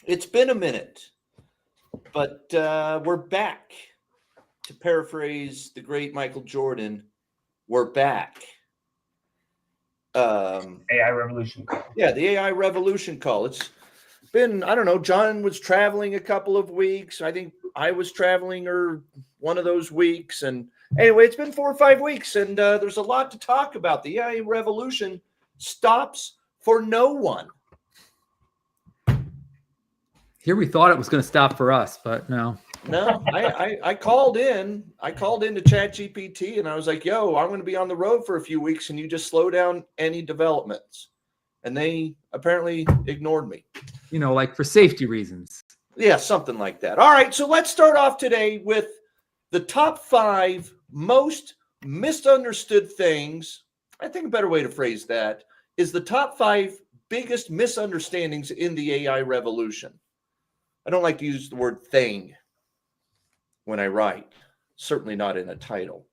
It's been a minute, but we're back. To paraphrase the great Michael Jordan, we're back. AI revolution call. Yeah, the AI revolution call. It's been, I don't know, John was traveling a couple of weeks. I think I was traveling or one of those weeks. And anyway, it's been 4 or 5 weeks, and there's a lot to talk about. The AI revolution stops for no one. Here we thought it was going to stop for us, but no. No, I called in. I called into ChatGPT and I was like, yo, I'm going to be on the road for a few weeks and you just slow down any developments. And they apparently ignored me. You know, like for safety reasons. Yeah, something like that. All right, so let's start off today with the top 5 most misunderstood things. I think a better way to phrase that is the top 5 biggest misunderstandings in the AI revolution. I don't like to use the word thing when I write, certainly not in a title,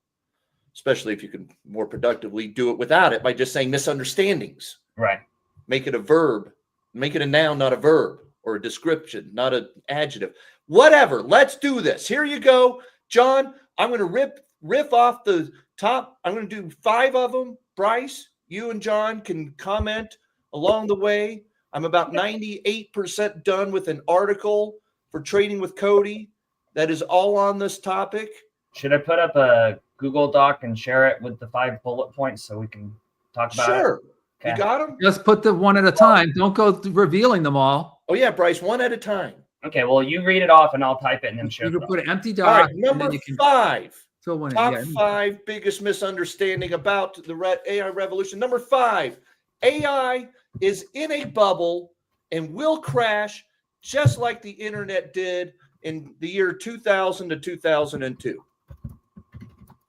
especially if you can more productively do it without it by just saying misunderstandings. Right. Make it a verb, make it a noun, not a verb, or a description, not an adjective. Whatever, let's do this. Here you go. John, I'm going to riff off the top. I'm going to do 5 of them. Bryce, you and John can comment along the way. I'm about 98% done with an article for Trading with Cody that is all on this topic. Should I put up a Google Doc and share it with the 5 bullet points so we can talk about it? Sure. Okay. You got them? Just put the one at a time. Don't go revealing them all. Oh, yeah, Bryce, one at a time. Okay, well, you read it off and I'll type it and then share You it. can put an empty All doc. right, number 5. Fill one in. Top Yeah. 5 biggest misunderstanding about the AI revolution. Number 5, AI is in a bubble and will crash just like the internet did in the year 2000 to 2002.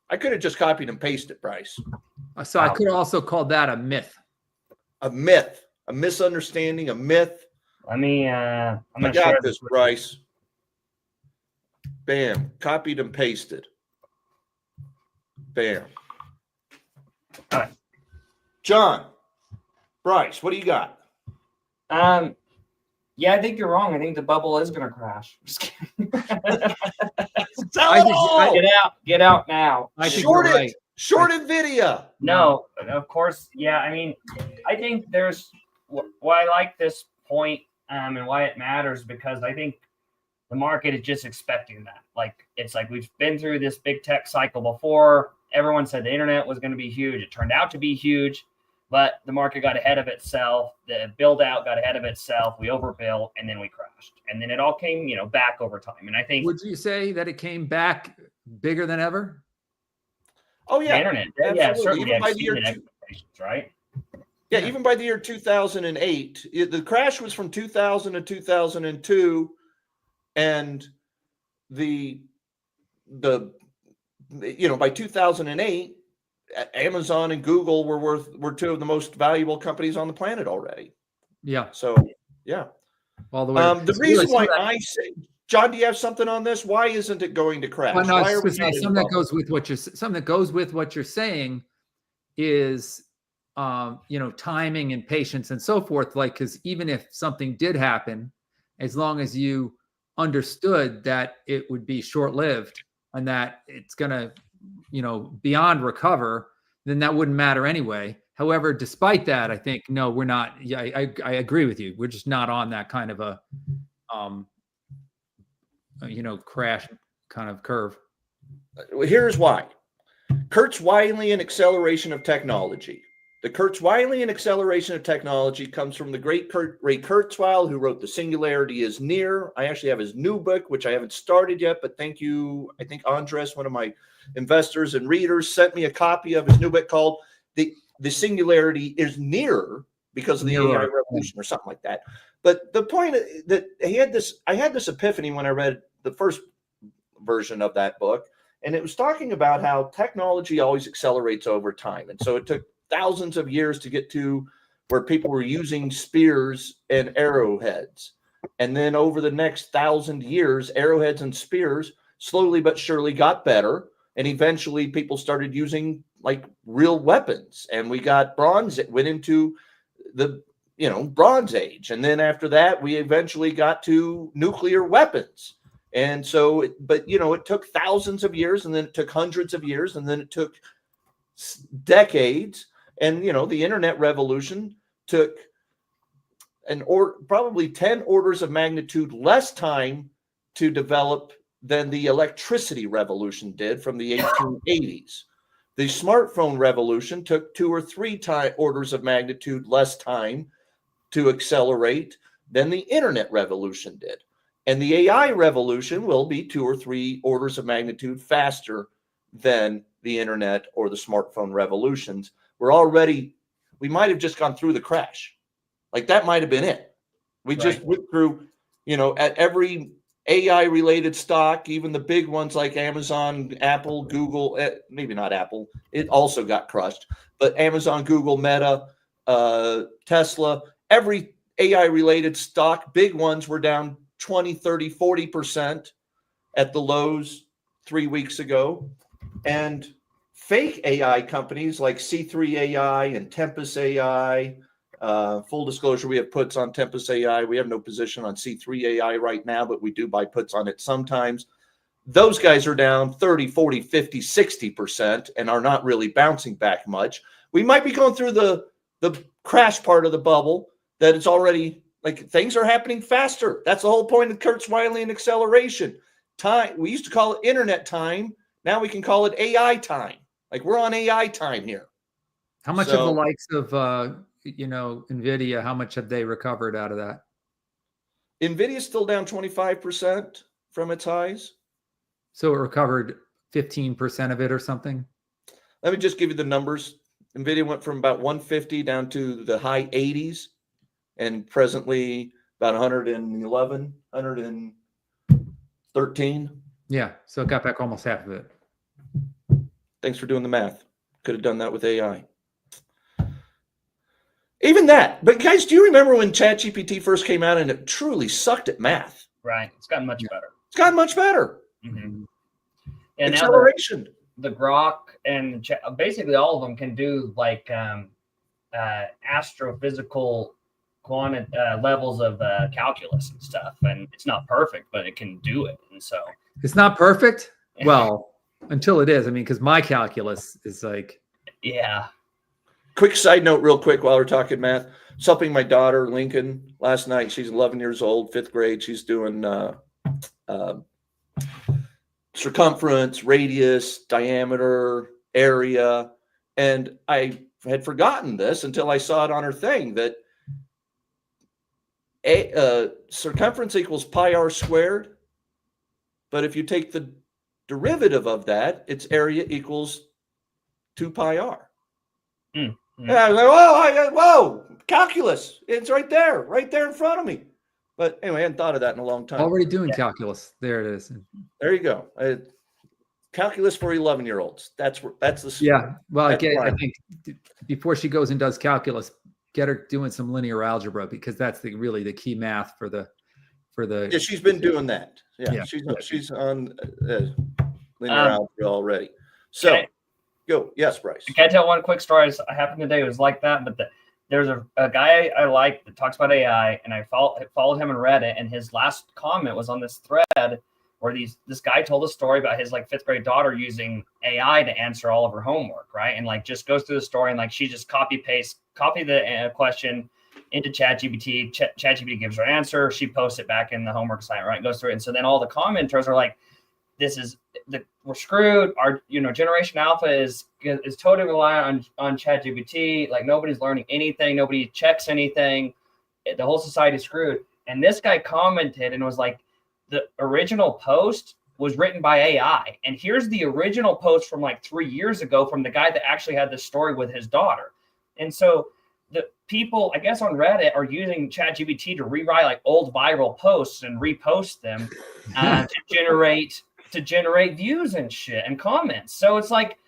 I could have just copied and pasted, Bryce. So I could also call that a myth. A myth, a misunderstanding, a myth. Let me, I'm I going to share got this, Bryce. Bam, copied and pasted. Bam. All right. John, Bryce, what do you got? Yeah, I think you're wrong. I think the bubble is going to crash. Just kidding. Tell it all. Get out now. I think Short you're it. right. Short NVIDIA. No, of course. Yeah, I mean, I think there's why I like this point and why it matters, because I think the market is just expecting that. Like, it's like we've been through this big tech cycle before. Everyone said the internet was going to be huge. It turned out to be huge, but the market got ahead of itself. The build out got ahead of itself. We overbuilt, and then we crashed. And then it all came, back over time. And I think, would you say that it came back bigger than ever? Oh, yeah. the internet, Absolutely. yeah, certainly Even by the exceeded year expectations, right? Yeah, even by the year 2008, the crash was from 2000 to 2002, and by 2008, Amazon and Google were 2 of the most valuable companies on the planet already. Yeah. So, yeah. All the way. The reason why I say, John, do you have something on this? Why isn't it going to crash? Well, no, Why are we not in something the that goes with what you're saying is, timing and patience and so forth. Like, because even if something did happen, as long as you understood that it would be short-lived and that it's gonna, beyond recover, then that wouldn't matter anyway. However, despite that, I think no, we're not. Yeah, I agree with you. We're just not on that kind of a, crash kind of curve. Here's why. Kurzweilian acceleration of technology. The Kurzweilian acceleration of technology comes from the great Ray Kurzweil, who wrote The Singularity is Near. I actually have his new book, which I haven't started yet, but thank you. I think Andres, one of my investors and readers, sent me a copy of his new book called The Singularity is Near, because of the AI revolution or something like that. But the point that I had this epiphany when I read the first version of that book, and it was talking about how technology always accelerates over time. And so it took thousands of years to get to where people were using spears and arrowheads. And then over the next 1,000 years, arrowheads and spears slowly but surely got better. And eventually people started using like real weapons. And we got bronze. It went into the Bronze Age. And then after that, we eventually got to nuclear weapons. And so, it took thousands of years, and then it took hundreds of years, and then it took decades. And, the internet revolution took probably 10 orders of magnitude less time to develop than the electricity revolution did from the 1880s. The smartphone revolution took 2 or 3 orders of magnitude less time to accelerate than the internet revolution did. And the AI revolution will be 2 or 3 orders of magnitude faster than the internet or the smartphone revolutions. We might have just gone through the crash. Like that might have been it. We just went through, at every AI related stock, even the big ones like Amazon, Apple, Google, maybe not Apple, it also got crushed, but Amazon, Google, Meta, Tesla, every AI related stock, big ones were down 20, 30, 40% at the lows 3 weeks ago. And fake AI companies like C3 AI and Tempest AI, full disclosure, we have puts on Tempest AI. We have no position on C3 AI right now, but we do buy puts on it sometimes. Those guys are down 30, 40, 50, 60% and are not really bouncing back much. We might be going through the crash part of the bubble that it's already like things are happening faster. That's the whole point of Kurzweilian acceleration. Time, we used to call it internet time. Now we can call it AI time. Like we're on AI time here. How much of the likes of NVIDIA, how much have they recovered out of that? NVIDIA is still down 25% from its highs. So it recovered 15% of it or something? Let me just give you the numbers. NVIDIA went from about 150 down to the high 80s and presently about 111, 113. Yeah, so it got back almost half of it. Thanks for doing the math. Could have done that with AI. Even that. But guys, do you remember when ChatGPT first came out and it truly sucked at math? Right. It's gotten much better. It's gotten much better. Mm-hmm. And acceleration. Now the Grok and basically all of them can do like astrophysical levels of calculus and stuff. And it's not perfect, but it can do it. And so it's not perfect. Well, until it is. I mean, because my calculus is like, yeah. Quick side note, real quick, while we're talking math. Helping my daughter Lincoln last night. She's 11 years old, 5th grade. She's doing circumference, radius, diameter, area, and I had forgotten this until I saw it on her thing that circumference equals pi r squared, but if you take the derivative of that, its area equals 2 pi r. Yeah, I was like, whoa, calculus. It's right there in front of me. But anyway, I hadn't thought of that in a long time. Already doing calculus. There it is. There you go. Calculus for 11-year-olds. That's the yeah. Well, I think before she goes and does calculus, get her doing some linear algebra because that's really the key math for the. Yeah, she's been doing that. Yeah. She's on linear algebra already. So. Go. Yes, Bryce. Can I tell one quick story? It happened today. It was like that, but there's a guy I like that talks about AI, and I followed him and read it, and his last comment was on this thread where this guy told a story about his like 5th grade daughter using AI to answer all of her homework, right? And like just goes through the story and like she just copy the question into ChatGPT. ChatGPT gives her answer. She posts it back in the homework assignment, right? Goes through it. And so then all the commenters are like, we're screwed. Our Generation Alpha is totally reliant on ChatGPT. Like nobody's learning anything. Nobody checks anything. The whole society's screwed. And this guy commented and was like, the original post was written by AI. And here's the original post from like 3 years ago from the guy that actually had this story with his daughter. And so the people, I guess on Reddit, are using ChatGPT to rewrite like old viral posts and repost them to generate views and shit and comments. So it's like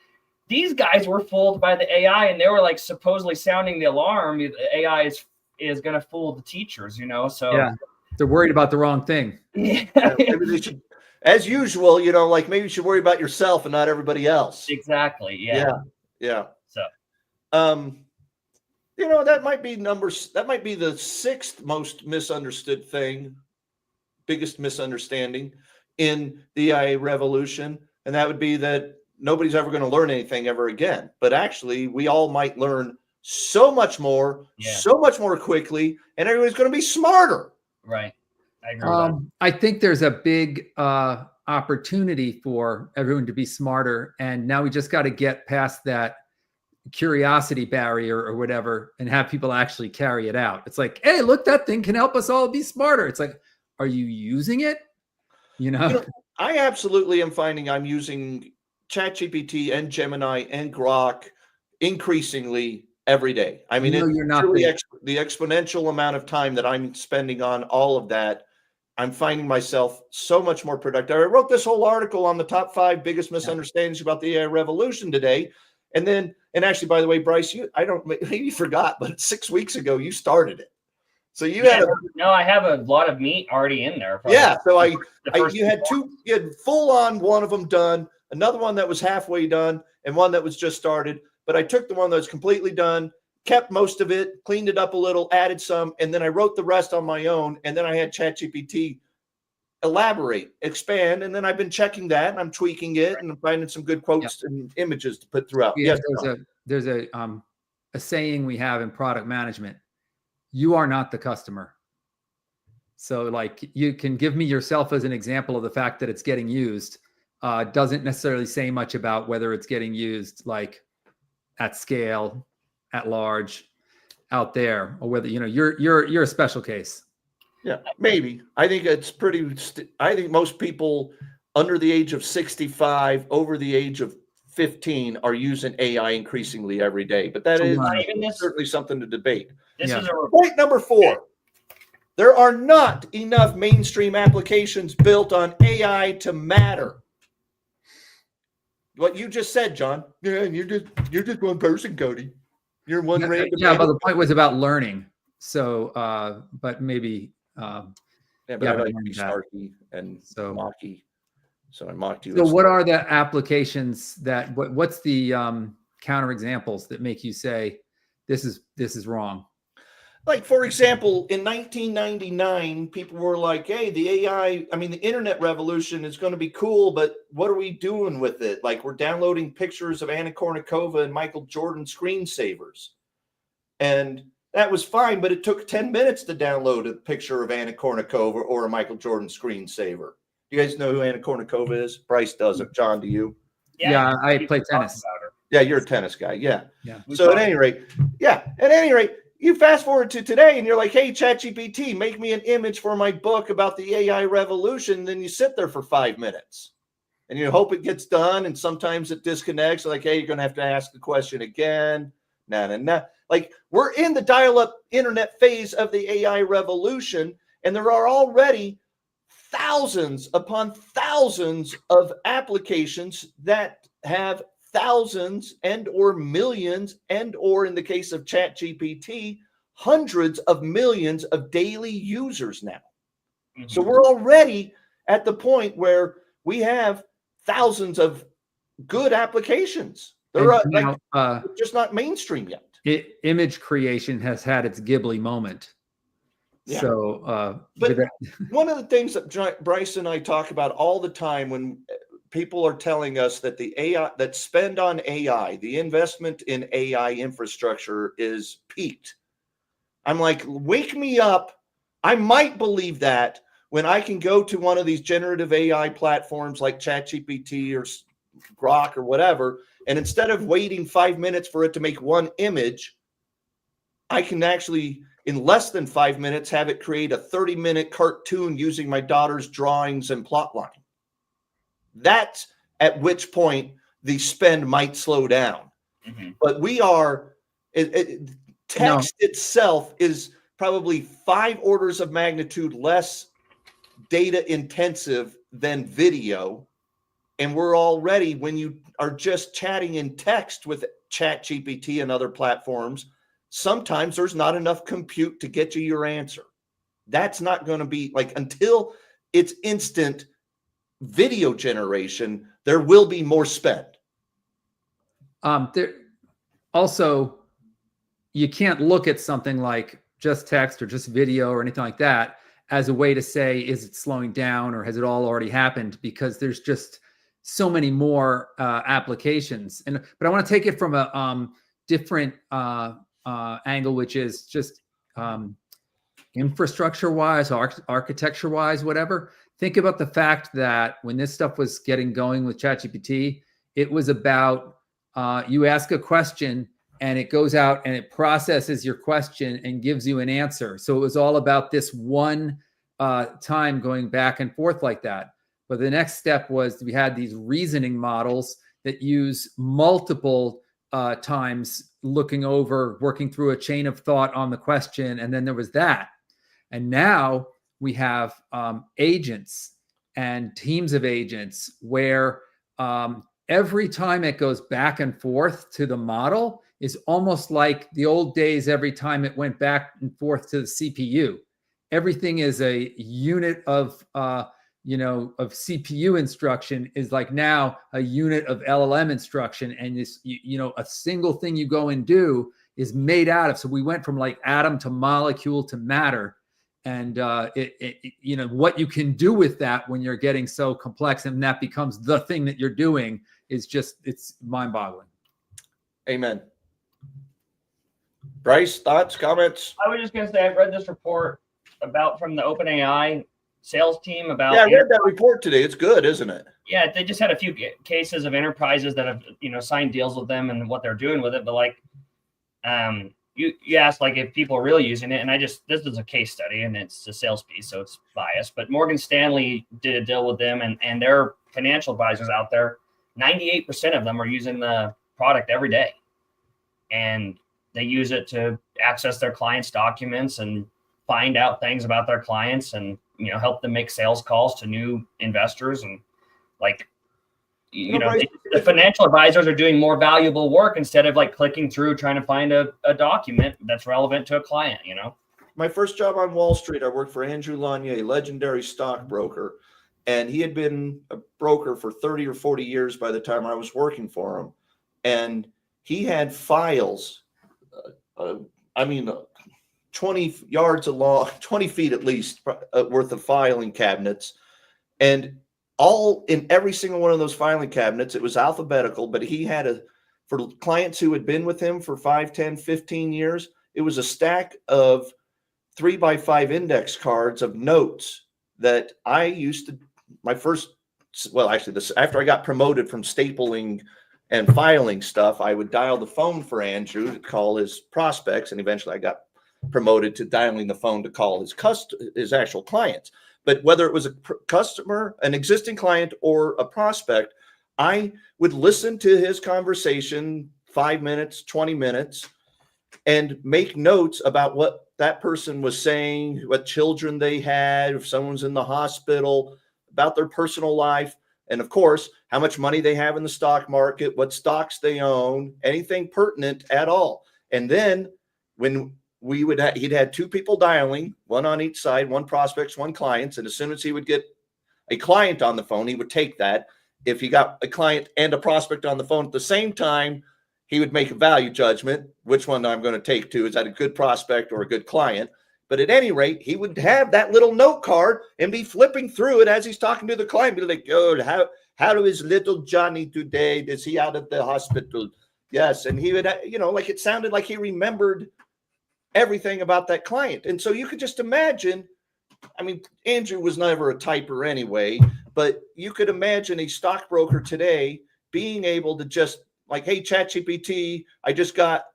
these guys were fooled by the AI and they were like supposedly sounding the alarm. The AI is going to fool the teachers, So yeah, they're worried about the wrong thing. Yeah. Maybe they should, as usual, like maybe you should worry about yourself and not everybody else. Exactly. Yeah. Yeah. So, You know, that might be numbers. That might be the sixth most misunderstood thing, biggest misunderstanding in the AI revolution. And that would be that nobody's ever going to learn anything ever again. But actually, we all might learn so much more, so much more quickly, and everybody's going to be smarter. Right. I agree with that. I think there's a big opportunity for everyone to be smarter. And now we just got to get past that curiosity barrier or whatever and have people actually carry it out. It's like, hey, look, that thing can help us all be smarter. It's like, are you using it? You know, I absolutely am finding I'm using ChatGPT and Gemini and Grok increasingly every day. I mean, you're not really the exponential amount of time that I'm spending on all of that. I'm finding myself so much more productive. I wrote this whole article on the top 5 biggest misunderstandings about the AI revolution today. And actually, by the way, Bryce, maybe you forgot, but 6 weeks ago you started it. So you had I have a lot of meat already in there. Yeah. So you had full on one of them done, another one that was halfway done, and one that was just started. But I took the one that was completely done, kept most of it, cleaned it up a little, added some, and then I wrote the rest on my own. And then I had ChatGPT elaborate, expand, and then I've been checking that and I'm tweaking it and I'm finding some good quotes and images to put throughout. Yes, there's a saying we have in product management: you are not the customer. So like, you can give me yourself as an example of the fact that it's getting used. Doesn't necessarily say much about whether it's getting used like at scale, at large, out there, or whether you're a special case. Yeah, maybe. I think it's I think most people under the age of 65, over the age of 15 are using AI increasingly every day. But that is certainly something to debate. Point number 4. There are not enough mainstream applications built on AI to matter. What you just said, John. Yeah, you're just one person, Cody. You're one random. Yeah, but the point was about learning. So, but maybe. But I like to be snarky and mocky. So I mocked you. So what are the applications what's the counter examples that make you say this is wrong? Like, for example, in 1999, people were like, hey, the internet revolution is going to be cool, but what are we doing with it? Like, we're downloading pictures of Anna Kournikova and Michael Jordan screensavers. And that was fine, but it took 10 minutes to download a picture of Anna Kournikova or a Michael Jordan screensaver. Do you guys know who Anna Kournikova is? Bryce doesn't. John, do you? Yeah, I play tennis. Yeah, you're a tennis guy. Yeah. So at any rate, you fast forward to today and you're like, hey, ChatGPT, make me an image for my book about the AI revolution. Then you sit there for 5 minutes and you hope it gets done. And sometimes it disconnects. Like, hey, you're going to have to ask the question again. Nah. Like, we're in the dial-up internet phase of the AI revolution, and there are already thousands upon thousands of applications that have thousands and or millions and or, in the case of ChatGPT, hundreds of millions of daily users now. Mm-hmm. So we're already at the point where we have thousands of good applications. They're just not mainstream yet. Image creation has had its Ghibli moment. Yeah. So, but one of the things that Bryce and I talk about all the time when people are telling us that the AI, that spend on AI, the investment in AI infrastructure is peaked. I'm like, wake me up. I might believe that when I can go to one of these generative AI platforms like ChatGPT or Grok or whatever, and instead of waiting 5 minutes for it to make one image, I can actually, in less than 5 minutes, have it create a 30-minute cartoon using my daughter's drawings and plot line. That's at which point the spend might slow down. Mm-hmm. But text itself is probably 5 orders of magnitude less data intensive than video. And we're already, when you are just chatting in text with ChatGPT and other platforms, sometimes there's not enough compute to get you your answer. That's not going to be like, until it's instant video generation, there will be more spend. There also, you can't look at something like just text or just video or anything like that as a way to say, is it slowing down or has it all already happened? Because there's just so many more applications. But I want to take it from a different angle, which is just infrastructure wise, architecture wise, whatever. Think about the fact that when this stuff was getting going with ChatGPT, it was about you ask a question and it goes out and it processes your question and gives you an answer. So it was all about this one time going back and forth like that. But the next step was we had these reasoning models that use multiple times looking over, working through a chain of thought on the question. And then there was that. And now we have agents and teams of agents where every time it goes back and forth to the model is almost like the old days every time it went back and forth to the CPU. Everything is a unit of CPU instruction is like now a unit of LLM instruction. And this, a single thing you go and do is made out of. So we went from like atom to molecule to matter. And what you can do with that when you're getting so complex and that becomes the thing that you're doing is just, it's mind-boggling. Amen. Bryce, thoughts, comments? I was just going to say, I've read this report from the OpenAI sales team about. Yeah, I read that report today. It's good, isn't it? Yeah, they just had a few cases of enterprises that have, signed deals with them and what they're doing with it. But like, you asked like if people are really using it, and this is a case study and it's a sales piece, so it's biased. But Morgan Stanley did a deal with them, and their financial advisors out there, 98% of them are using the product every day, and they use it to access their clients' documents and find out things about their clients, and help them make sales calls to new investors. And like, the financial advisors are doing more valuable work instead of like clicking through trying to find a document that's relevant to a client. My first job on Wall Street, I worked for Andrew Lanier, legendary stockbroker, and he had been a broker for 30 or 40 years by the time I was working for him. And he had files, 20 yards along, 20 feet at least worth of filing cabinets. And all in every single one of those filing cabinets, it was alphabetical, but he had for clients who had been with him for 5, 10, 15 years, it was a stack of 3x5 index cards of notes that I used to, after I got promoted from stapling and filing stuff, I would dial the phone for Andrew to call his prospects. And eventually I got promoted to dialing the phone to call his actual clients. But whether it was a customer, an existing client, or a prospect, I would listen to his conversation 5 minutes, 20 minutes, and make notes about what that person was saying, what children they had, if someone's in the hospital, about their personal life, and of course, how much money they have in the stock market, what stocks they own, anything pertinent at all. And then when he'd had two people dialing, one on each side, one prospects, one clients. And as soon as he would get a client on the phone, he would take that. If he got a client and a prospect on the phone at the same time, he would make a value judgment. Which one I'm going to take to? Is that a good prospect or a good client? But at any rate, he would have that little note card and be flipping through it as he's talking to the client. Be like, oh, how is little Johnny today? Is he out at the hospital? Yes. And he would, like it sounded like he remembered everything about that client. And so you could just imagine, Andrew was never a typer anyway, but you could imagine a stockbroker today being able to just like, hey, ChatGPT, I just got,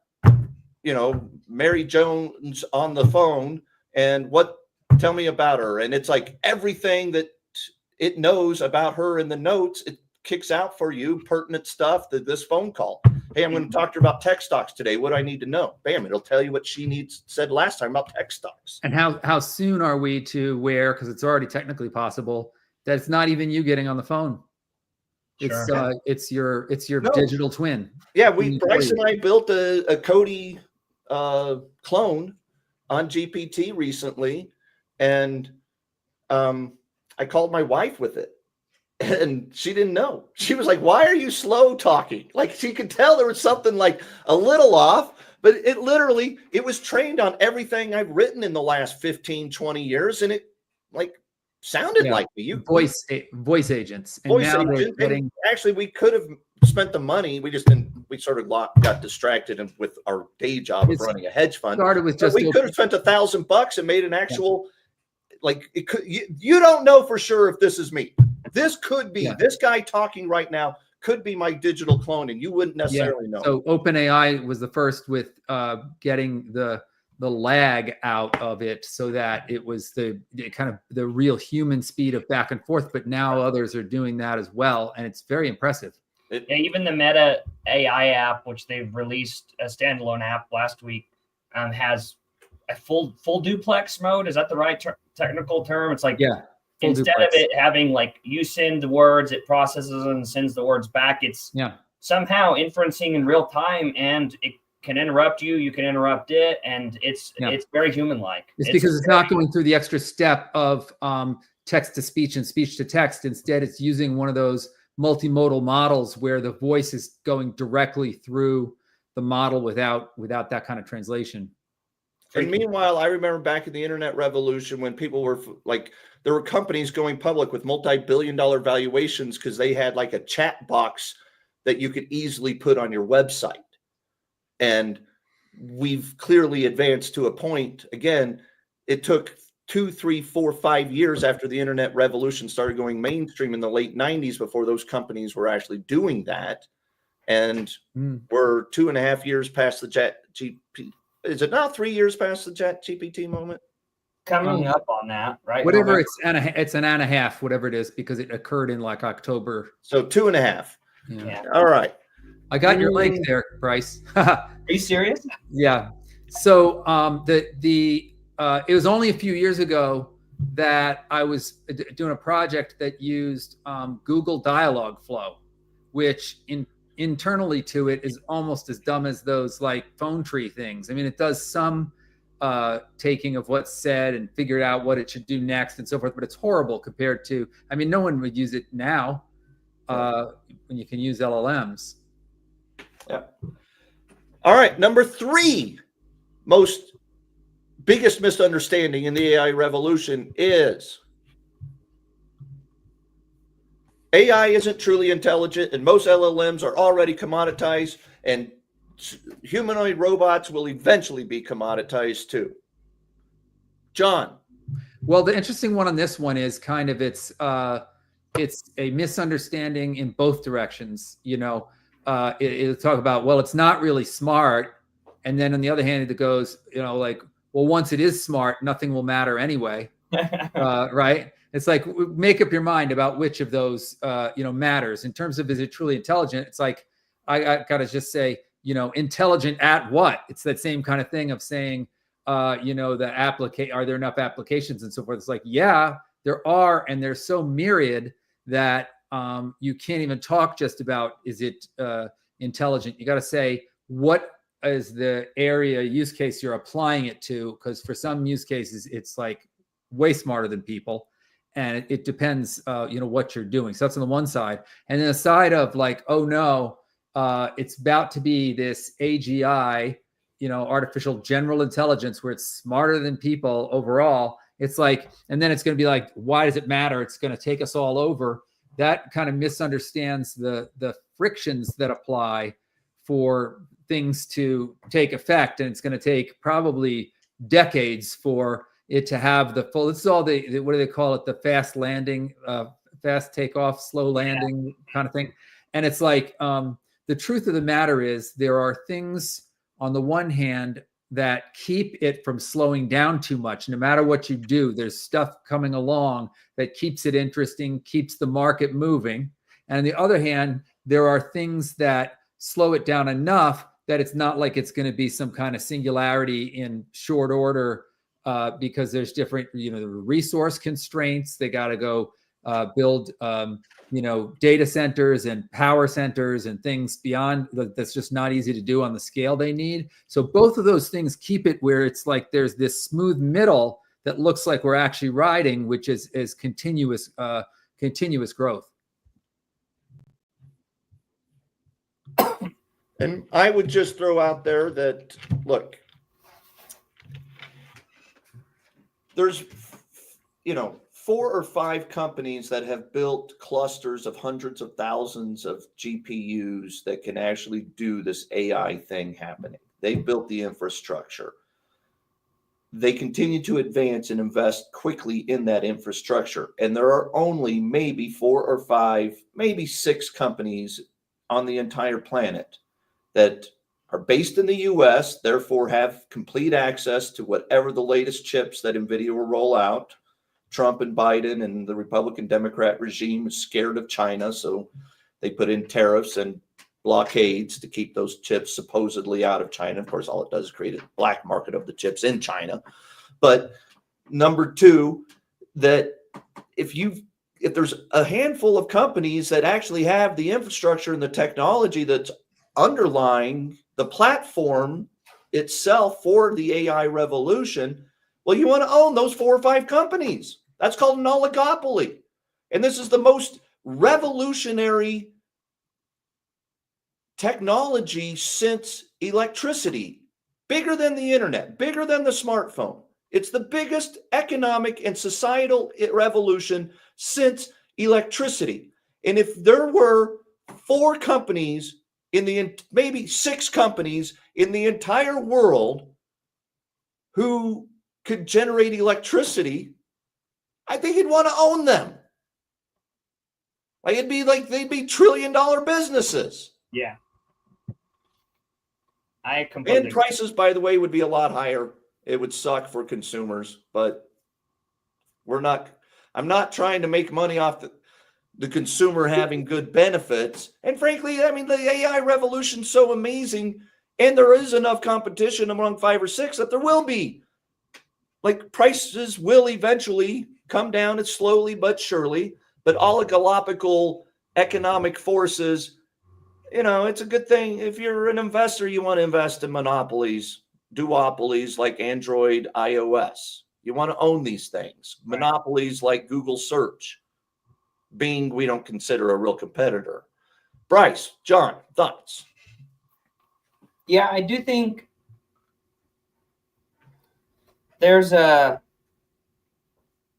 Mary Jones on the phone, and tell me about her. And it's like everything that it knows about her in the notes, it kicks out for you pertinent stuff to this phone call. Hey, I'm going to talk to her about tech stocks today. What do I need to know? Bam, it'll tell you what she said last time about tech stocks. And how soon are we to where, because it's already technically possible, that it's not even you getting on the phone. Sure. It's your digital twin. Yeah, Bryce and I built a Cody clone on GPT recently, and I called my wife with it. And she didn't know. She was like, why are you slow talking? Like she could tell there was something like a little off, But it literally, it was trained on everything I've written in the last 15, 20 years. And it like sounded like me. Voice agents. And Voice now agent. they're getting, actually, we could have spent the money. We just didn't. We sort of got distracted with our day job of running a hedge fund. Started with just we could have spent $1,000 and made an actual, like it could. You don't know for sure if this is me. This could be this guy talking right now. Could be my digital clone, and you wouldn't necessarily know. So OpenAI was the first with getting the lag out of it, so that it was the kind of the real human speed of back and forth. But now others are doing that as well, and it's very impressive. Even the Meta AI app, which they've released a standalone app last week, has a full duplex mode. Is that the right technical term? It's like instead of it having like you send the words, it processes and sends the words back. It's somehow inferencing in real time, and it can interrupt you. You can interrupt it, and it's very human-like. It's because it's not going through the extra step of text to speech and speech to text. Instead, it's using one of those multimodal models where the voice is going directly through the model without that kind of translation. And meanwhile, I remember back in the internet revolution when people were like, there were companies going public with multi-billion-dollar valuations because they had like a chat box that you could easily put on your website. And we've clearly advanced to a point. Again, it took 2, 3, 4, 5 years after the internet revolution started going mainstream in the late 90s before those companies were actually doing that. And we're 2.5 years past the Chat GPT. Is it now 3 years past the Chat GPT moment? Coming up on that, right? Whatever, it's an and a half, whatever it is, because it occurred in like October. So 2.5. Yeah. All right. I got your link there, Bryce. Are you serious? Yeah. So it was only a few years ago that I was doing a project that used Google Dialogflow, which internally to it is almost as dumb as those like phone tree things. I mean, it does some taking of what's said and figured out what it should do next and so forth, but it's horrible compared to, I mean, no one would use it now when you can use LLMs. Yeah. All right. Number 3 biggest misunderstanding in the AI revolution is AI isn't truly intelligent, and most LLMs are already commoditized, and humanoid robots will eventually be commoditized too. John. Well, the interesting one on this one is kind of it's a misunderstanding in both directions. You know, it'll talk about, well, it's not really smart, and then on the other hand, it goes, you know, like, well, once it is smart, nothing will matter anyway, right? It's like, make up your mind about which of those, matters. In terms of, is it truly intelligent? It's like, I got to just say, intelligent at what? It's that same kind of thing of saying, are there enough applications and so forth? It's like, yeah, there are. And they're so myriad that you can't even talk just about, is it intelligent? You got to say, what is the area use case you're applying it to? Because for some use cases, it's like way smarter than people. And it depends, what you're doing. So that's on the one side. And then the side of like, oh no, it's about to be this AGI, artificial general intelligence, where it's smarter than people overall. It's like, and then it's going to be like, why does it matter? It's going to take us all over. That kind of misunderstands the frictions that apply for things to take effect. And it's going to take probably decades for it to have the full, this is all the what do they call it? The fast landing, fast takeoff, slow landing kind of thing. And it's like, the truth of the matter is there are things on the one hand that keep it from slowing down too much. No matter what you do, there's stuff coming along that keeps it interesting, keeps the market moving. And on the other hand, there are things that slow it down enough that it's not like it's going to be some kind of singularity in short order, because there's different, the resource constraints. They got to go build, data centers and power centers and things beyond that's just not easy to do on the scale they need. So both of those things keep it where it's like there's this smooth middle that looks like we're actually riding, which is continuous growth. And I would just throw out there that, look, there's, 4 or 5 companies that have built clusters of hundreds of thousands of GPUs that can actually do this AI thing happening. They've built the infrastructure. They continue to advance and invest quickly in that infrastructure. And there are only maybe 4 or 5, maybe 6 companies on the entire planet that are based in the US, therefore have complete access to whatever the latest chips that NVIDIA will roll out. Trump and Biden and the Republican Democrat regime is scared of China, so they put in tariffs and blockades to keep those chips supposedly out of China. Of course, all it does is create a black market of the chips in China. But number 2, that if there's a handful of companies that actually have the infrastructure and the technology that's underlying the platform itself for the AI revolution, well, you want to own those 4 or 5 companies. That's called an oligopoly. And this is the most revolutionary technology since electricity, bigger than the internet, bigger than the smartphone. It's the biggest economic and societal revolution since electricity. And if there were 4 companies maybe 6 companies in the entire world who could generate electricity, I think you'd want to own them. They'd be trillion-dollar businesses. Yeah. I completely. And prices, by the way, would be a lot higher. It would suck for consumers, but I'm not trying to make money off the consumer having good benefits. And frankly, I mean, the AI revolution is so amazing, and there is enough competition among 5 or 6 that there will be. Prices will eventually come down. It's slowly but surely, but oligopolical economic forces, it's a good thing. If you're an investor, you want to invest in monopolies, duopolies like Android, iOS. You want to own these things. Right. Monopolies like Google search. Bing, we don't consider a real competitor. Bryce, John, thoughts? Yeah, I do think there's a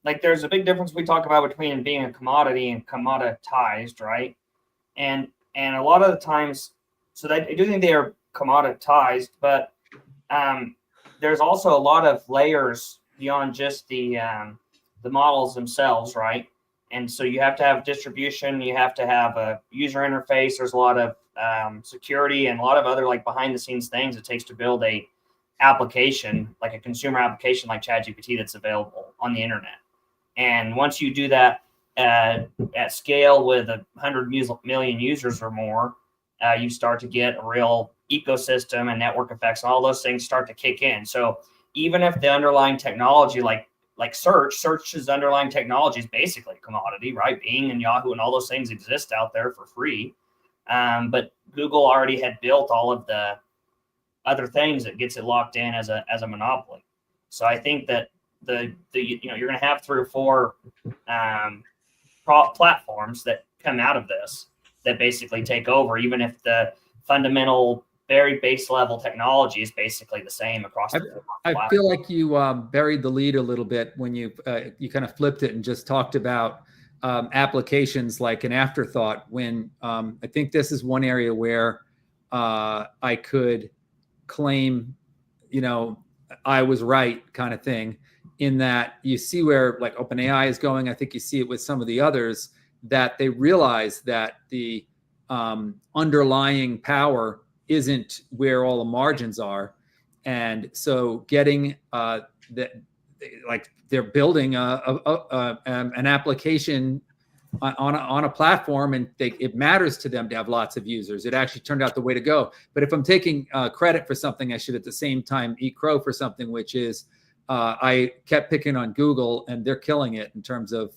big difference we talk about between being a commodity and commoditized, right? And a lot of the times, I do think they are commoditized, but there's also a lot of layers beyond just the models themselves, right? And so you have to have distribution, you have to have a user interface. There's a lot of security and a lot of other behind the scenes things it takes to build a application, like a consumer application like ChatGPT that's available on the internet. And once you do that at scale with 100 million users or more, you start to get a real ecosystem and network effects, and all those things start to kick in. So even if the underlying technology, like search's underlying technology is basically a commodity, right? Bing and Yahoo and all those things exist out there for free. But Google already had built all of the other things that gets it locked in as a monopoly. So I think that you're going to have 3 or 4 platforms that come out of this that basically take over, even if the fundamental, very base level technology is basically the same across the board. I feel like you buried the lead a little bit when you kind of flipped it and just talked about applications like an afterthought, when I think this is one area where I could claim, I was right kind of thing, in that you see where OpenAI is going. I think you see it with some of the others, that they realize that the underlying power isn't where all the margins are. And so getting they're building an application on a platform, and it matters to them to have lots of users. It actually turned out the way to go. But if I'm taking credit for something, I should at the same time eat crow for something, which is I kept picking on Google, and they're killing it in terms of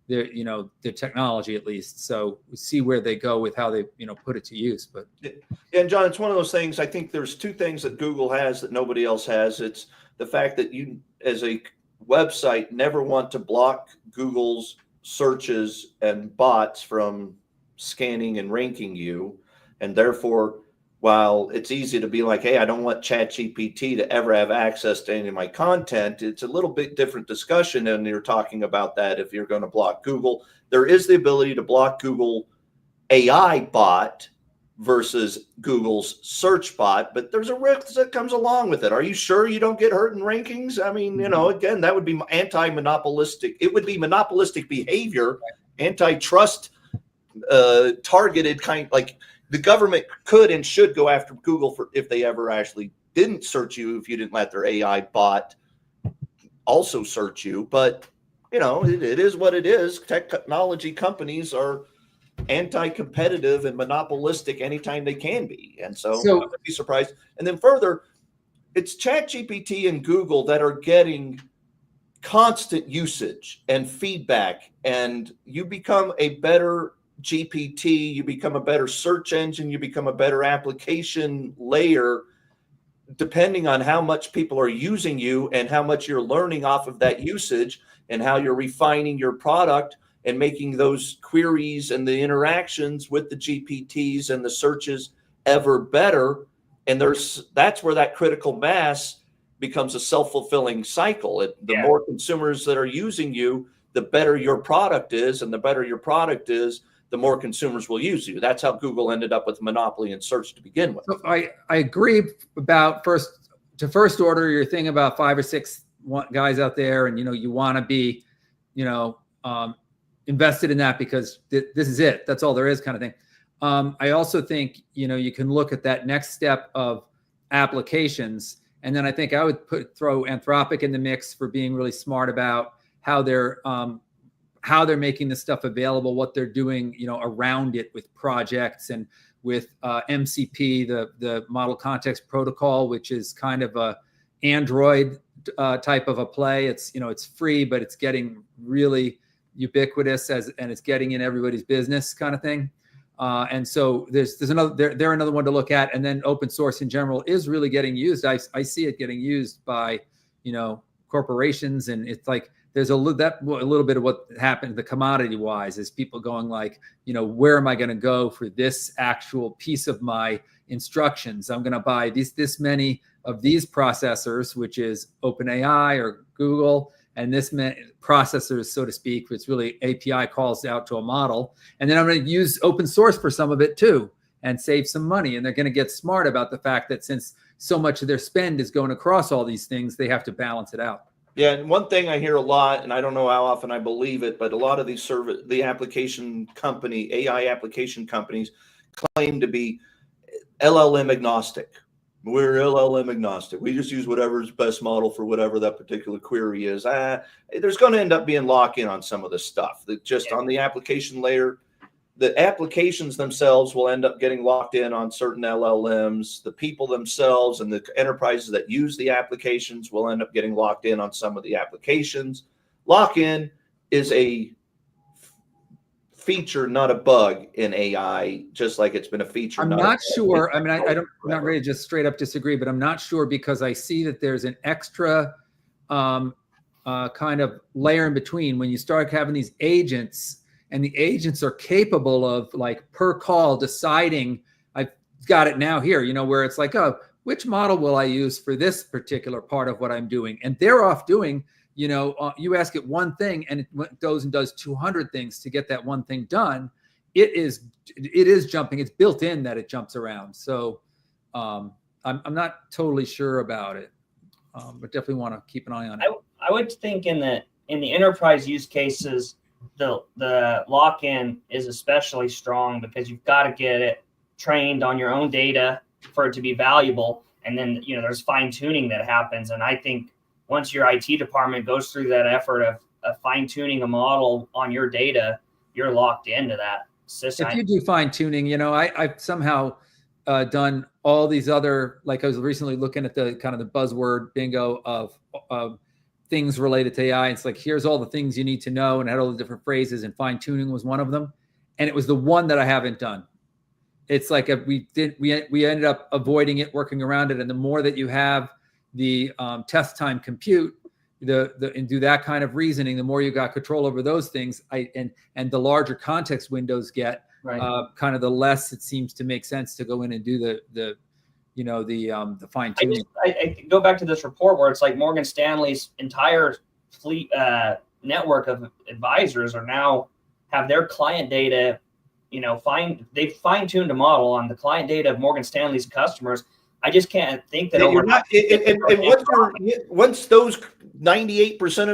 their technology, at least. So we see where they go with how they put it to use. But and John, it's one of those things. I think there's 2 things that Google has that nobody else has. It's the fact that you, as a website, never want to block Google's searches and bots from scanning and ranking you, and therefore while it's easy to be like, hey, I don't want ChatGPT to ever have access to any of my content, it's a little bit different discussion. And you're talking about that if you're going to block Google. There is the ability to block Google AI bot versus Google's search bot, but there's a risk that comes along with it. Are you sure you don't get hurt in rankings? I mean, again, that would be anti-monopolistic. It would be monopolistic behavior, antitrust targeted kind, like the government could and should go after Google for if they ever actually didn't search you, if you didn't let their AI bot also search you. But it is what it is. Technology companies are anti-competitive and monopolistic anytime they can be, and so I would be surprised. And then further, it's ChatGPT and Google that are getting constant usage and feedback, and you become a better GPT, you become a better search engine, you become a better application layer, depending on how much people are using you and how much you're learning off of that usage and how you're refining your product and making those queries and the interactions with the GPTs and the searches ever better. And that's where that critical mass becomes a self-fulfilling cycle. The more consumers that are using you, the better your product is, and the better your product is, the more consumers will use you. That's how Google ended up with monopoly in search to begin with. So I agree about first order your thing about 5 or 6 guys out there, and you want to be invested in that because this is it. That's all there is, kind of thing. I also think you can look at that next step of applications, and then I think I would throw Anthropic in the mix for being really smart about how they're making this stuff available, what they're doing around it with projects and with MCP, the Model Context Protocol, which is kind of a Android type of a play. It's free, but it's getting really ubiquitous and it's getting in everybody's business, kind of thing. And so there's another they're another one to look at. And then open source in general is really getting used. I see it getting used by corporations, and it's like there's a little bit of what happened the commodity wise is people going like, where am I going to go for this actual piece of my instructions? I'm going to buy this many of these processors, which is OpenAI or Google, and this processors, so to speak, which really API calls out to a model. And then I'm going to use open source for some of it too and save some money. And they're going to get smart about the fact that since so much of their spend is going across all these things, they have to balance it out. Yeah, and one thing I hear a lot, and I don't know how often I believe it, but a lot of these AI application companies claim to be LLM agnostic. We're LLM agnostic. We just use whatever's best model for whatever that particular query is. There's going to end up being lock-in on some of this stuff. That just on the application layer, the applications themselves will end up getting locked in on certain LLMs. The people themselves and the enterprises that use the applications will end up getting locked in on some of the applications. Lock-in is a feature, not a bug in AI, just like it's been a feature. I'm not sure. I mean, I'm not ready to just straight up disagree, but I'm not sure because I see that there's an extra kind of layer in between when you start having these agents, and the agents are capable of like per call deciding, I've got it now here, where it's like, oh, which model will I use for this particular part of what I'm doing? And they're off doing, you ask it one thing and it goes and does 200 things to get that one thing done. It is jumping. It's built in that it jumps around. So I'm not totally sure about it, but definitely want to keep an eye on it. I would think in the enterprise use cases, the lock-in is especially strong because you've got to get it trained on your own data for it to be valuable. And then, there's fine tuning that happens. And I think once your IT department goes through that effort of fine tuning a model on your data, you're locked into that system. If you do fine tuning, I've somehow done all these other, like I was recently looking at the kind of the buzzword bingo of things related to AI. It's like, here's all the things you need to know, and had all the different phrases, and fine tuning was one of them. And it was the one that I haven't done. It's like we ended up avoiding it, working around it. And the more that you have the test time compute, and do that kind of reasoning, the more you got control over those things, and the larger context windows get, Right. kind of the less it seems to make sense to go in and do the fine tuning. I go back to this report where it's like Morgan Stanley's entire fleet network of advisors are now have their client data, they've fine-tuned a model on the client data of Morgan Stanley's customers. I just can't think that you're not, once those 98%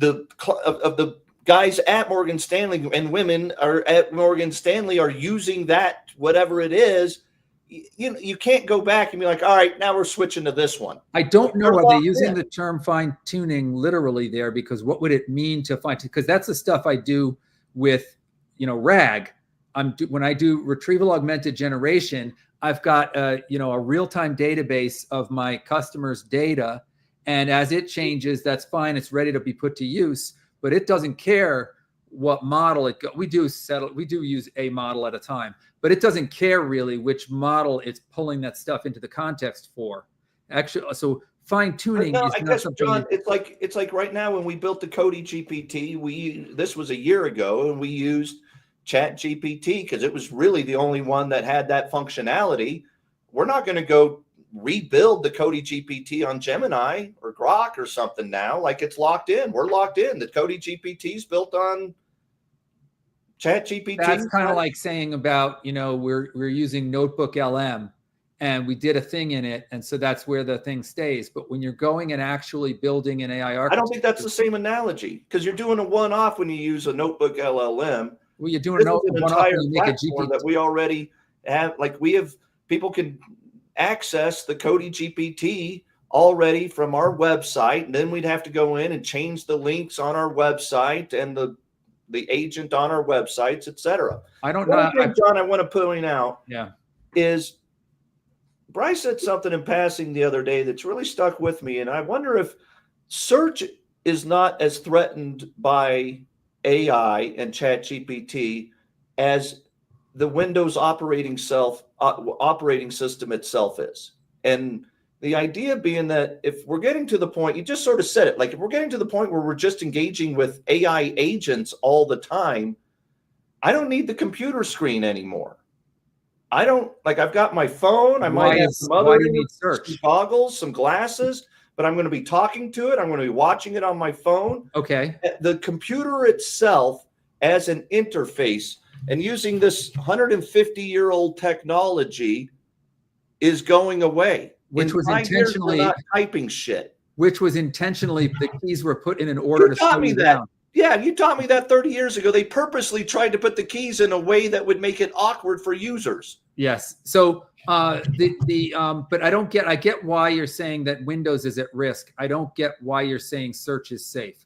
of the guys at Morgan Stanley and women are at Morgan Stanley are using that, whatever it is, you can't go back and be like, all right, now we're switching to this one. I don't know. Are they using the term fine tuning literally there? Because what would it mean to fine tune? Because that's the stuff I do with, RAG. When I do retrieval augmented generation, I've got a real-time database of my customers' data. And as it changes, that's fine. It's ready to be put to use, but it doesn't care what model we do use a model at a time, but it doesn't care really which model it's pulling that stuff into the context for. Actually, so fine tuning is not something. John, it's like right now when we built the Cody GPT, this was a year ago, and we used Chat GPT because it was really the only one that had that functionality. We're not going to go rebuild the Cody GPT on Gemini or Grok or something now. Like, it's locked in. We're locked in. The Cody GPT is built on Chat GPT. That's kind of like saying about, we're using Notebook LM and we did a thing in it, and so that's where the thing stays. But when you're going and actually building an AI architecture, I don't think that's the same analogy, because you're doing a one-off when you use a Notebook LLM. Well, you're doing an entire platform that we already have. Like, people can access the Cody GPT already from our website, and then we'd have to go in and change the links on our website and the agent on our websites, etc. I don't know, John, I want to point out, yeah, is Bryce said something in passing the other day that's really stuck with me, and I wonder if search is not as threatened by AI and Chat GPT as the Windows operating system itself is. And the idea being that if we're getting to the point, you just sort of said it, like if we're getting to the point where we're just engaging with AI agents all the time, I don't need the computer screen anymore. I've got my phone. I might have some other goggles, some glasses, but I'm going to be talking to it. I'm going to be watching it on my phone. Okay. The computer itself as an interface and using this 150-year-old technology is going away. Which was intentionally not typing shit. Which was intentionally, the keys were put in an order to slow you down. Yeah, you taught me that 30 years ago. They purposely tried to put the keys in a way that would make it awkward for users. Yes. So but I get why you're saying that Windows is at risk. I don't get why you're saying search is safe.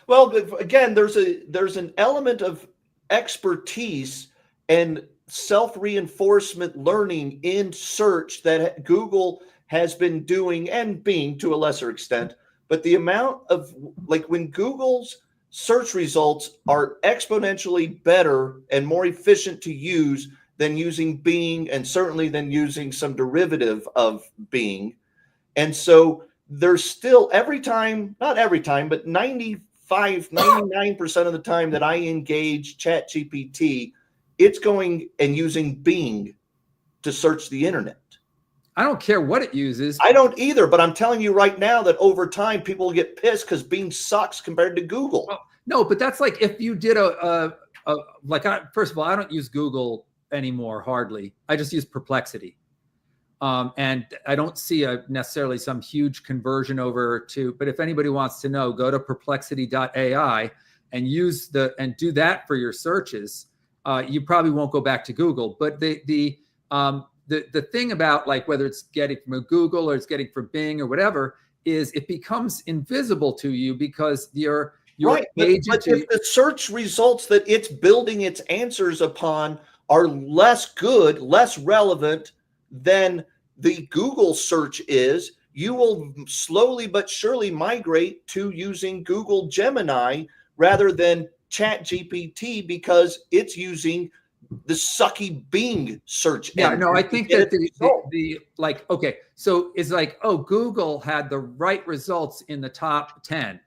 Well, again, there's an element of expertise and self-reinforcement learning in search that Google has been doing, and Bing to a lesser extent. But the amount of, like, when Google's search results are exponentially better and more efficient to use than using Bing, and certainly than using some derivative of Bing. And so there's still, not every time, but 99% of the time that I engage ChatGPT, it's going and using Bing to search the internet. I don't care what it uses. I don't either, but I'm telling you right now that over time people get pissed because Bing sucks compared to Google. Well, no, but that's like if you did first of all, I don't use Google anymore, hardly. I just use Perplexity. And I don't see necessarily some huge conversion over to, but if anybody wants to know, go to perplexity.ai and do that for your searches. You probably won't go back to Google, but the thing about, like, whether it's getting from a Google or it's getting from Bing or whatever, is it becomes invisible to you because you're right. But if the search results that it's building its answers upon are less good, less relevant than the Google search is, you will slowly but surely migrate to using Google Gemini rather than Chat GPT, because it's using the sucky Bing search Yeah, engine no, I to think get that a result. the like, okay, so it's like, oh, Google had the right results in the top 10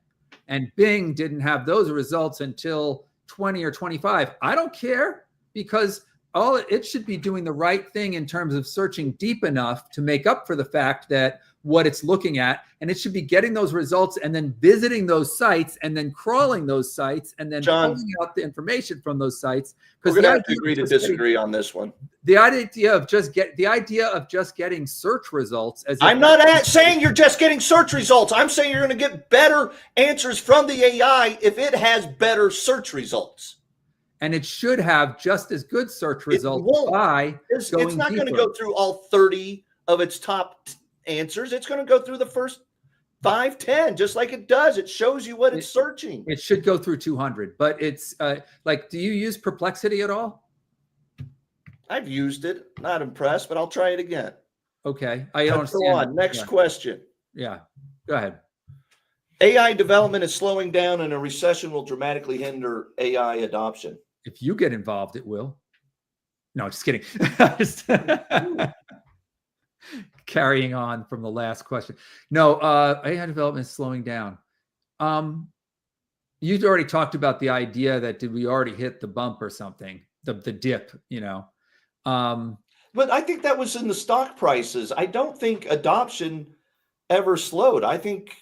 and Bing didn't have those results until 20 or 25. I don't care, because all it should be doing the right thing in terms of searching deep enough to make up for the fact that what it's looking at, and it should be getting those results and then visiting those sites and then crawling those sites and then John, pulling out the information from those sites. we're Because going to have to agree to disagree on this one. the idea of just getting search results, as if I'm not saying you're just getting search results. I'm saying you're going to get better answers from the AI if it has better search results. and it should have just as good search results by It's going not going to deeper. go through all 30 of its top answers. It's going to go through the first 5, 10, just like it does. It shows you what it's searching. It should go through 200, but it's like, do you use Perplexity at all? I've used it. Not impressed, but I'll try it again. Okay, I Let's don't go on. Next question. Yeah, go ahead. AI development is slowing down, and a recession will dramatically hinder AI adoption. If you get involved, it will. No, just kidding. Just carrying on from the last question. No, AI development is slowing down. You'd already talked about the idea that did we already hit the bump or something, the dip, you know. But I think that was in the stock prices. I don't think adoption ever slowed. I think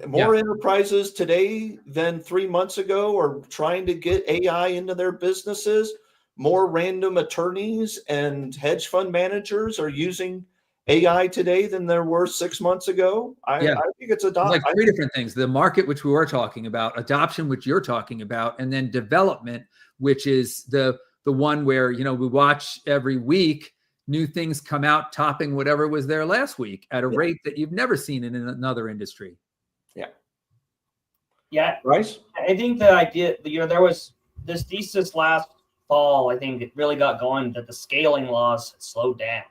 more enterprises today than 3 months ago are trying to get AI into their businesses. More random attorneys and hedge fund managers are using AI today than there were 6 months ago. I think it's adoption. Like three different things: the market, which we were talking about, adoption, which you're talking about, and then development, which is the one where, you know, we watch every week new things come out, topping whatever was there last week at a rate that you've never seen in another industry. Yeah, Bryce? I think the idea, you know, there was this thesis last fall, I think it really got going, that the scaling laws had slowed down,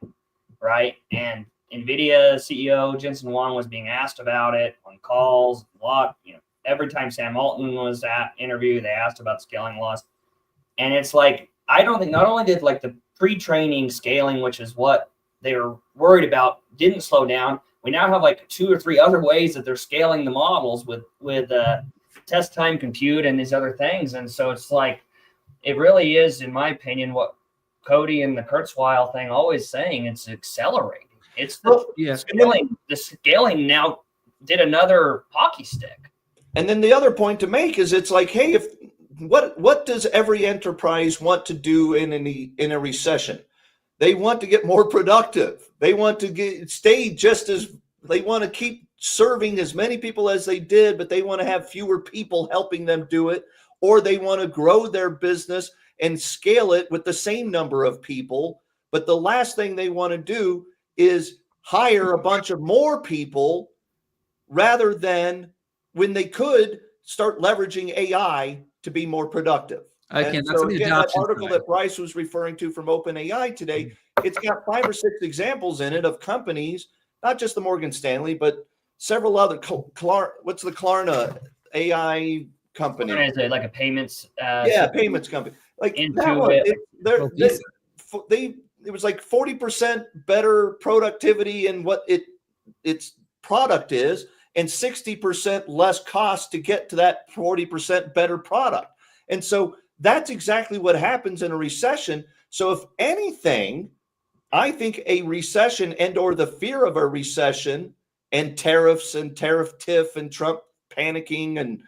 right? And NVIDIA CEO Jensen Huang was being asked about it on calls a lot. You know, every time Sam Altman was at interview, they asked about scaling laws. And it's like, I don't think, not only did like the pre-training scaling, which is what they were worried about, didn't slow down. We now have like 2 or 3 other ways that they're scaling the models with test time compute and these other things. And so it's like, it really is, in my opinion, what Cody and the Kurzweil thing always saying, it's accelerating. It's the scaling now did another hockey stick. And then the other point to make is, it's like, hey, if what does every enterprise want to do in a recession? They want to get more productive. They want to they want to keep serving as many people as they did, but they want to have fewer people helping them do it, or they want to grow their business and scale it with the same number of people. But the last thing they want to do is hire a bunch of more people, rather than, when they could, start leveraging AI to be more productive. That article that Bryce was referring to from OpenAI today, it's got 5 or 6 examples in it of companies, not just the Morgan Stanley, but several other. What's the Klarna AI company? Is it like a payments? Payments company. Like that one, it was like 40% better productivity in what its product is, and 60% less cost to get to that 40% better product. And so that's exactly what happens in a recession. So if anything, I think a recession and or the fear of a recession and tariffs and tariff tiff and Trump panicking and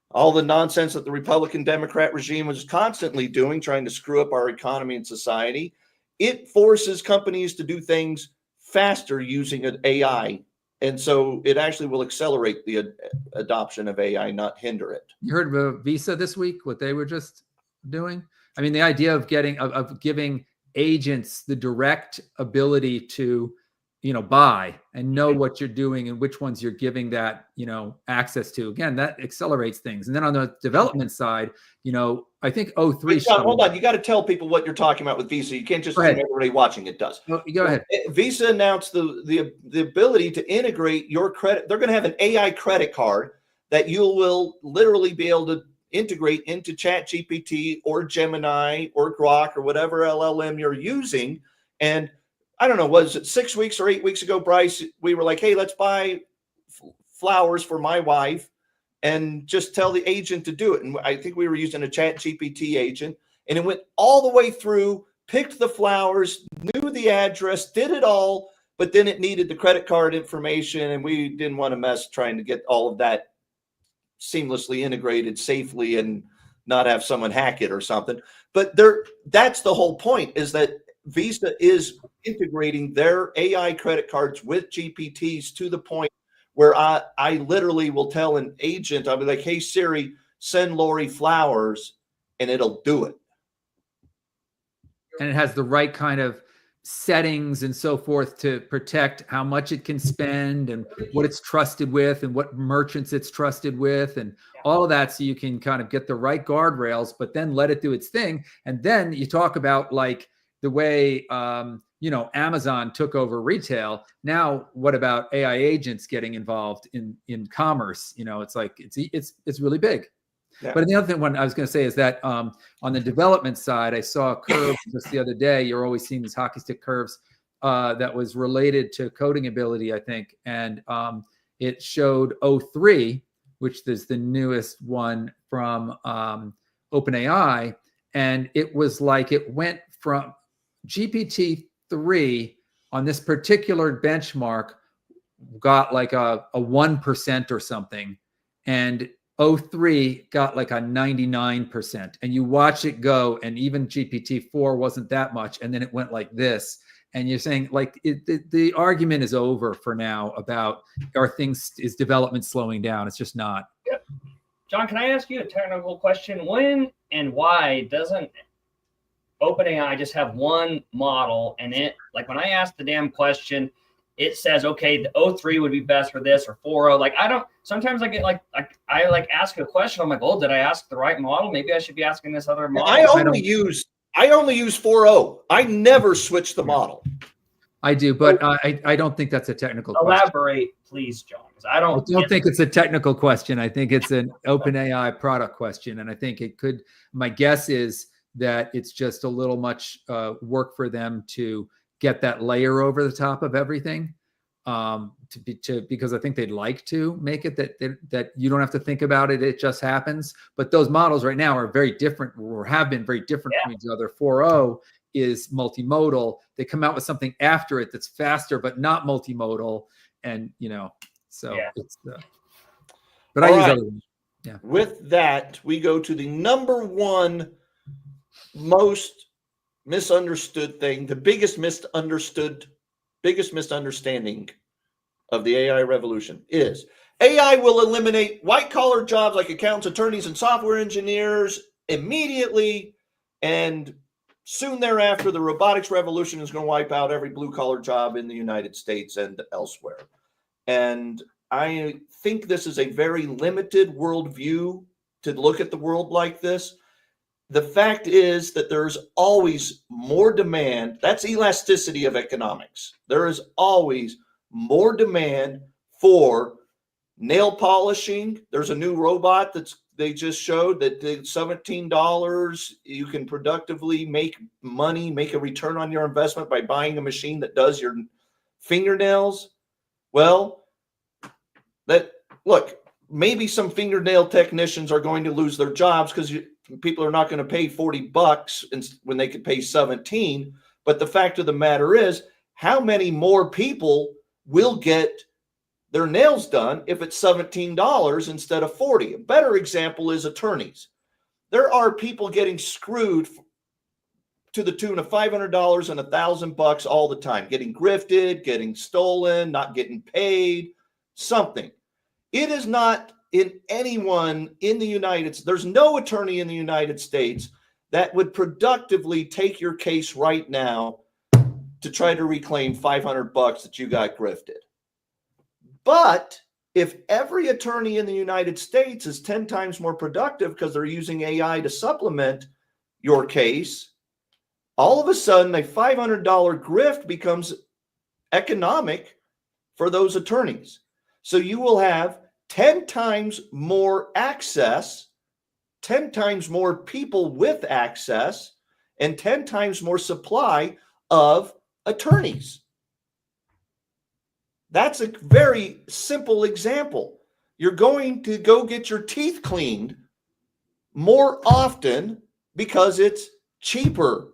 all the nonsense that the Republican Democrat regime was constantly doing, trying to screw up our economy and society, it forces companies to do things faster using an AI. And so it actually will accelerate the adoption of AI, not hinder it. You heard about Visa this week, what they were just doing? I mean, the idea of giving agents the direct ability to, you know, buy and know what you're doing and which ones you're giving that, you know, access to. Again, that accelerates things. And then on the development side, you know, I think 03. John, hold on. You got to tell people what you're talking about with Visa. You can't just assume everybody watching it does. Go ahead. Visa announced the ability to integrate your credit. They're going to have an AI credit card that you will literally be able to integrate into ChatGPT or Gemini or Grok or whatever LLM you're using. And I don't know, was it 6 weeks or 8 weeks ago, Bryce, we were like, hey, let's buy flowers for my wife and just tell the agent to do it. And I think we were using a ChatGPT agent, and it went all the way through, picked the flowers, knew the address, did it all, but then it needed the credit card information, and we didn't want to mess trying to get all of that seamlessly integrated safely and not have someone hack it or something. But that's the whole point, is that Visa is integrating their AI credit cards with GPTs to the point where I literally will tell an agent, I'll be like, hey, Siri, send Lori flowers, and it'll do it. And it has the right kind of settings and so forth to protect how much it can spend and what it's trusted with and what merchants it's trusted with and all of that, so you can kind of get the right guardrails, but then let it do its thing. And then you talk about like the way Amazon took over retail. Now what about AI agents getting involved in commerce? It's like it's really big. Yeah. But the other one I was going to say is that on the development side, I saw a curve just the other day. You're always seeing these hockey stick curves that was related to coding ability, I think. And it showed O3, which is the newest one from OpenAI. And it was like it went from GPT-3 on this particular benchmark got like a 1% or something. And O3 got like a 99%, and you watch it go, and even GPT-4 wasn't that much, and then it went like this. And you're saying like the argument is over for now about is development slowing down? It's just not. Yep. John, can I ask you a technical question? When and why doesn't OpenAI just have one model, and it, like when I ask the damn question, it says, okay, the O3 would be best for this, or 4.0. Like, sometimes I get I ask a question. I'm like, oh, did I ask the right model? Maybe I should be asking this other model. I only use 4.0. I never switch the model. I do, but I don't think that's a technical question. Elaborate, please, John, because I don't think it's a technical question. I think it's an OpenAI product question. And I think it could, my guess is that it's just a little much work for them to get that layer over the top of everything, because I think they'd like to make it that you don't have to think about it; it just happens. But those models right now are very different, or have been very different from each other. 4.0 is multimodal. They come out with something after it that's faster but not multimodal, and it's. But I use other ones. Yeah. With that, we go to the number one most misunderstood thing, the biggest misunderstanding of the AI revolution is AI will eliminate white-collar jobs like accountants, attorneys, and software engineers immediately, and soon thereafter, the robotics revolution is going to wipe out every blue-collar job in the United States and elsewhere. And I think this is a very limited worldview to look at the world like this. The fact is that there's always more demand. That's elasticity of economics. There is always more demand for nail polishing. There's a new robot they just showed that $17, you can productively make money, make a return on your investment by buying a machine that does your fingernails. Well, maybe some fingernail technicians are going to lose their jobs because people are not going to pay $40 when they could pay $17. But the fact of the matter is, how many more people will get their nails done if it's $17 instead of $40? A better example is attorneys. There are people getting screwed to the tune of $500 and $1,000 all the time, getting grifted, getting stolen, not getting paid, something. It is not in anyone in the United States. There's no attorney in the United States that would productively take your case right now to try to reclaim $500 that you got grifted. But if every attorney in the United States is 10 times more productive because they're using AI to supplement your case, all of a sudden a $500 grift becomes economic for those attorneys. So you will have 10 times more access 10 times more people with access and 10 times more supply of attorneys. That's a very simple example. You're going to go get your teeth cleaned more often because it's cheaper.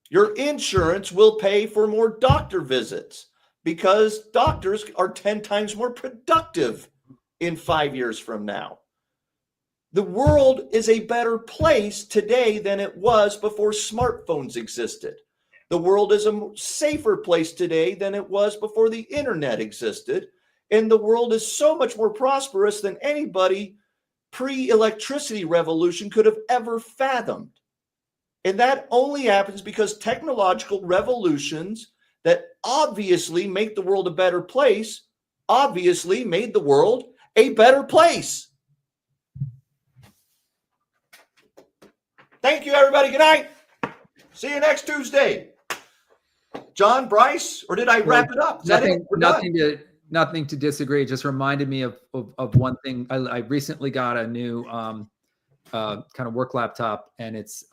Your insurance will pay for more doctor visits because doctors are 10 times more productive in 5 years from now. The world is a better place today than it was before smartphones existed. The world is a safer place today than it was before the internet existed. And the world is so much more prosperous than anybody pre-electricity revolution could have ever fathomed. And that only happens because technological revolutions that obviously make the world a better place, obviously made the world a better place. Thank you, everybody. Good night. See you next Tuesday. John, Bryce, or did I wrap it up? Is that it? We're done. Nothing to disagree. It just reminded me of one thing. I recently got a new kind of work laptop, and it's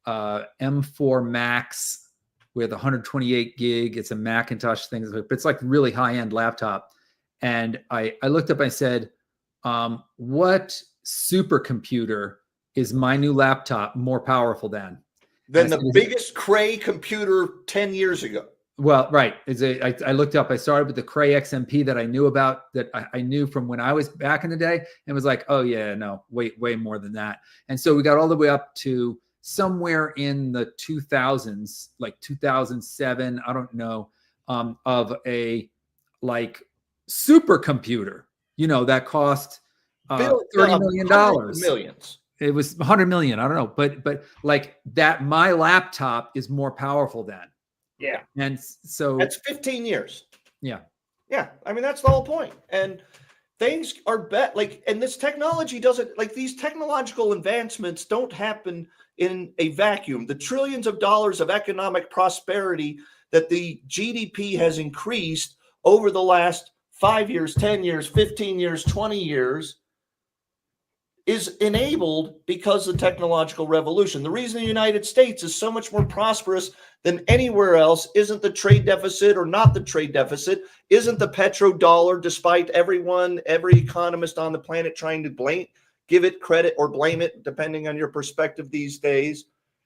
M4 Max with 128 gig. It's a Macintosh thing, but it's like really high-end laptop. And I looked up, I said, what supercomputer is my new laptop more powerful than? Than the biggest Cray computer 10 years ago. Well, right. I looked up, I started with the Cray XMP that I knew about, that I knew from when I was back in the day, and was like, oh yeah, no, way more than that. And so we got all the way up to somewhere in the 2000s, like 2007, I don't know, of a like supercomputer, that cost $30 million. Millions. It was 100 million. I don't know, but like that, my laptop is more powerful than. Yeah. And so that's 15 years. Yeah. Yeah. I mean, that's the whole point. And things are and this technology doesn't, like, these technological advancements don't happen in a vacuum. The trillions of dollars of economic prosperity that the GDP has increased over the last 5 years, 10 years, 15 years, 20 years is enabled because of the technological revolution. The reason the United States is so much more prosperous than anywhere else isn't the trade deficit or not the trade deficit, isn't the petrodollar, despite every economist on the planet trying to give it credit or blame it, depending on your perspective these days.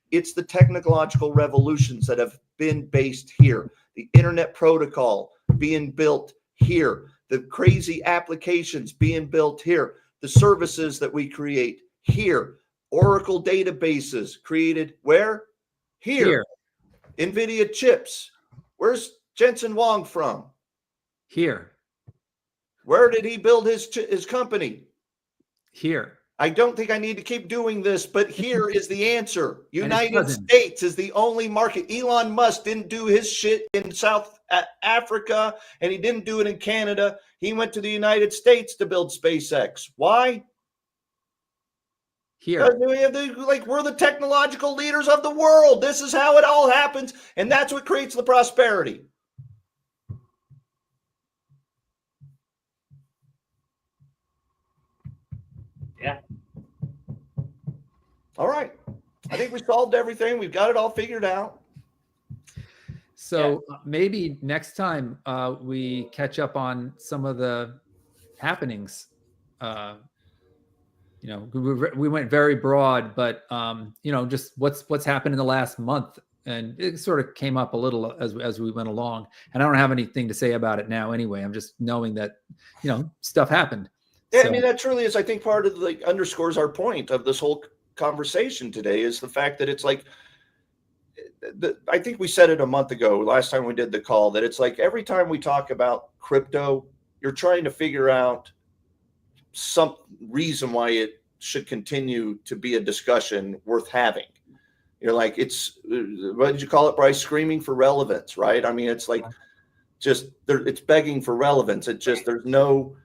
It's the technological revolutions that have been based here. The internet protocol being built here. The crazy applications being built here. The services that we create here. Oracle databases created where? Here. NVIDIA chips. Where's Jensen Huang from? Here. Where did he build his company? Here. I don't think I need to keep doing this, but here is the answer. United States is the only market. Elon Musk didn't do his shit in South Africa, and he didn't do it in Canada. He went to the United States to build SpaceX. Why? Here. We're the technological leaders of the world. This is how it all happens, and that's what creates the prosperity. Yeah. All right. I think we solved everything. We've got it all figured out. So maybe next time we catch up on some of the happenings. We went very broad, but just what's happened in the last month, and it sort of came up a little as we went along. And I don't have anything to say about it now anyway. I'm just knowing that stuff happened. Yeah, so. I mean, that truly is, I think, part of underscores our point of this whole conversation today is the fact that it's like, I think we said it a month ago, last time we did the call, that it's like every time we talk about crypto, you're trying to figure out some reason why it should continue to be a discussion worth having. You're like, what did you call it, Bryce? Screaming for relevance, right? I mean, it's like it's begging for relevance. It just, there's no,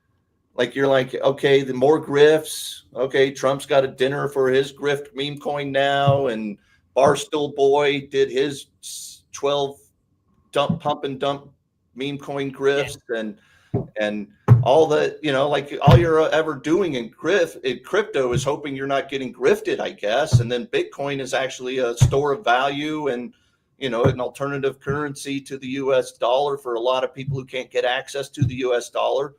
you're like, okay, the more grifts. Okay, Trump's got a dinner for his grift meme coin now, and Barstool Boy did his 12 pump and dump meme coin grifts, and all that, like all you're ever doing in crypto is hoping you're not getting grifted, I guess. And then Bitcoin is actually a store of value and, an alternative currency to the US dollar for a lot of people who can't get access to the US dollar.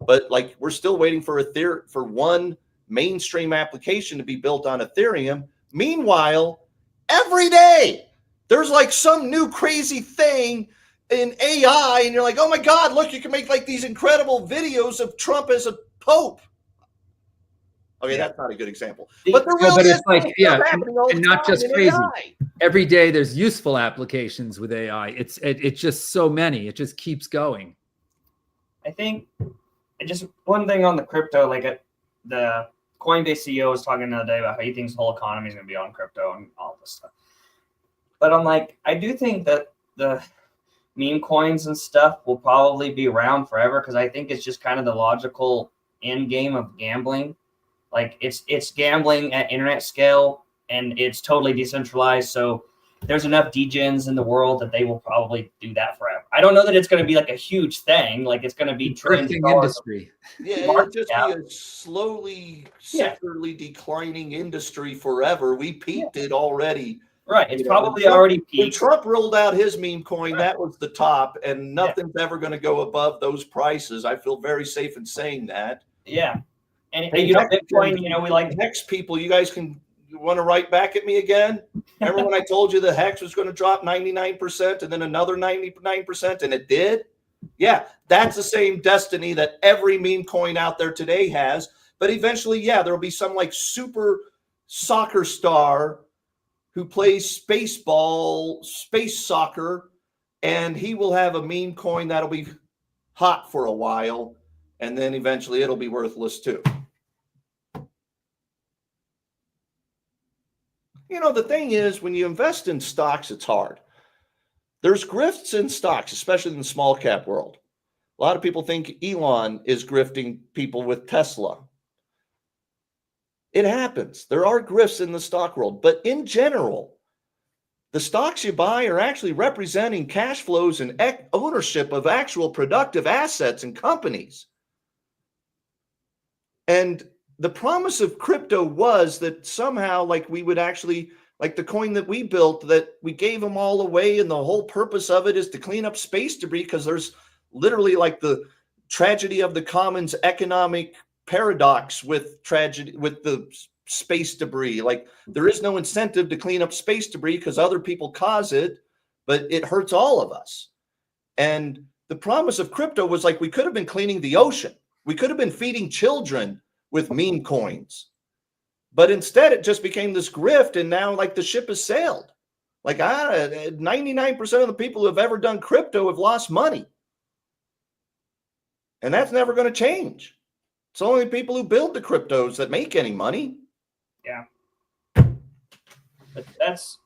But like, we're still waiting for for one mainstream application to be built on Ethereum. Meanwhile, every day there's like some new crazy thing in AI, and you're like, oh my God, look, you can make like these incredible videos of Trump as a pope. Okay, that's not a good example. But there really is like, yeah, happening all the and not time just in crazy. AI. Every day there's useful applications with AI. It's just so many. It just keeps going. I think just one thing on the crypto, like the Coinbase CEO was talking the other day about how he thinks the whole economy is going to be on crypto and all this stuff. But I'm like, I do think that the meme coins and stuff will probably be around forever because I think it's just kind of the logical end game of gambling. Like it's gambling at internet scale and it's totally decentralized. So there's enough degens in the world that they will probably do that forever. I don't know that it's going to be like a huge thing. Like it's going to be trillions of dollars. Industry. Yeah, it'll just be a slowly, secularly declining industry forever. We peaked it already. Right. It's probably already peaked. When Trump rolled out his meme coin, that was the top, and nothing's ever going to go above those prices. I feel very safe in saying that. Yeah. And Bitcoin, we like Hex people. You guys want to write back at me again? Remember when I told you the Hex was going to drop 99% and then another 99%, and it did? Yeah, that's the same destiny that every meme coin out there today has. But eventually, there'll be some like super soccer star who plays space soccer, and he will have a meme coin that'll be hot for a while, and then eventually it'll be worthless too. The thing is, when you invest in stocks, it's hard. There's grifts in stocks, especially in the small cap world. A lot of people think Elon is grifting people with Tesla. It happens. There are grifts in the stock world, but in general, the stocks you buy are actually representing cash flows and ownership of actual productive assets and companies. And the promise of crypto was that somehow, like, we would actually, like the coin that we built, that we gave them all away, and the whole purpose of it is to clean up space debris, because there's literally like the tragedy of the commons economic paradox with the space debris. Like, there is no incentive to clean up space debris because other people cause it, but it hurts all of us. And the promise of crypto was like, we could have been cleaning the ocean. We could have been feeding children with meme coins, but instead it just became this grift, and now like the ship has sailed. Like 99% of the people who have ever done crypto have lost money, and that's never going to change. It's only people who build the cryptos that make any money. Yeah, but that's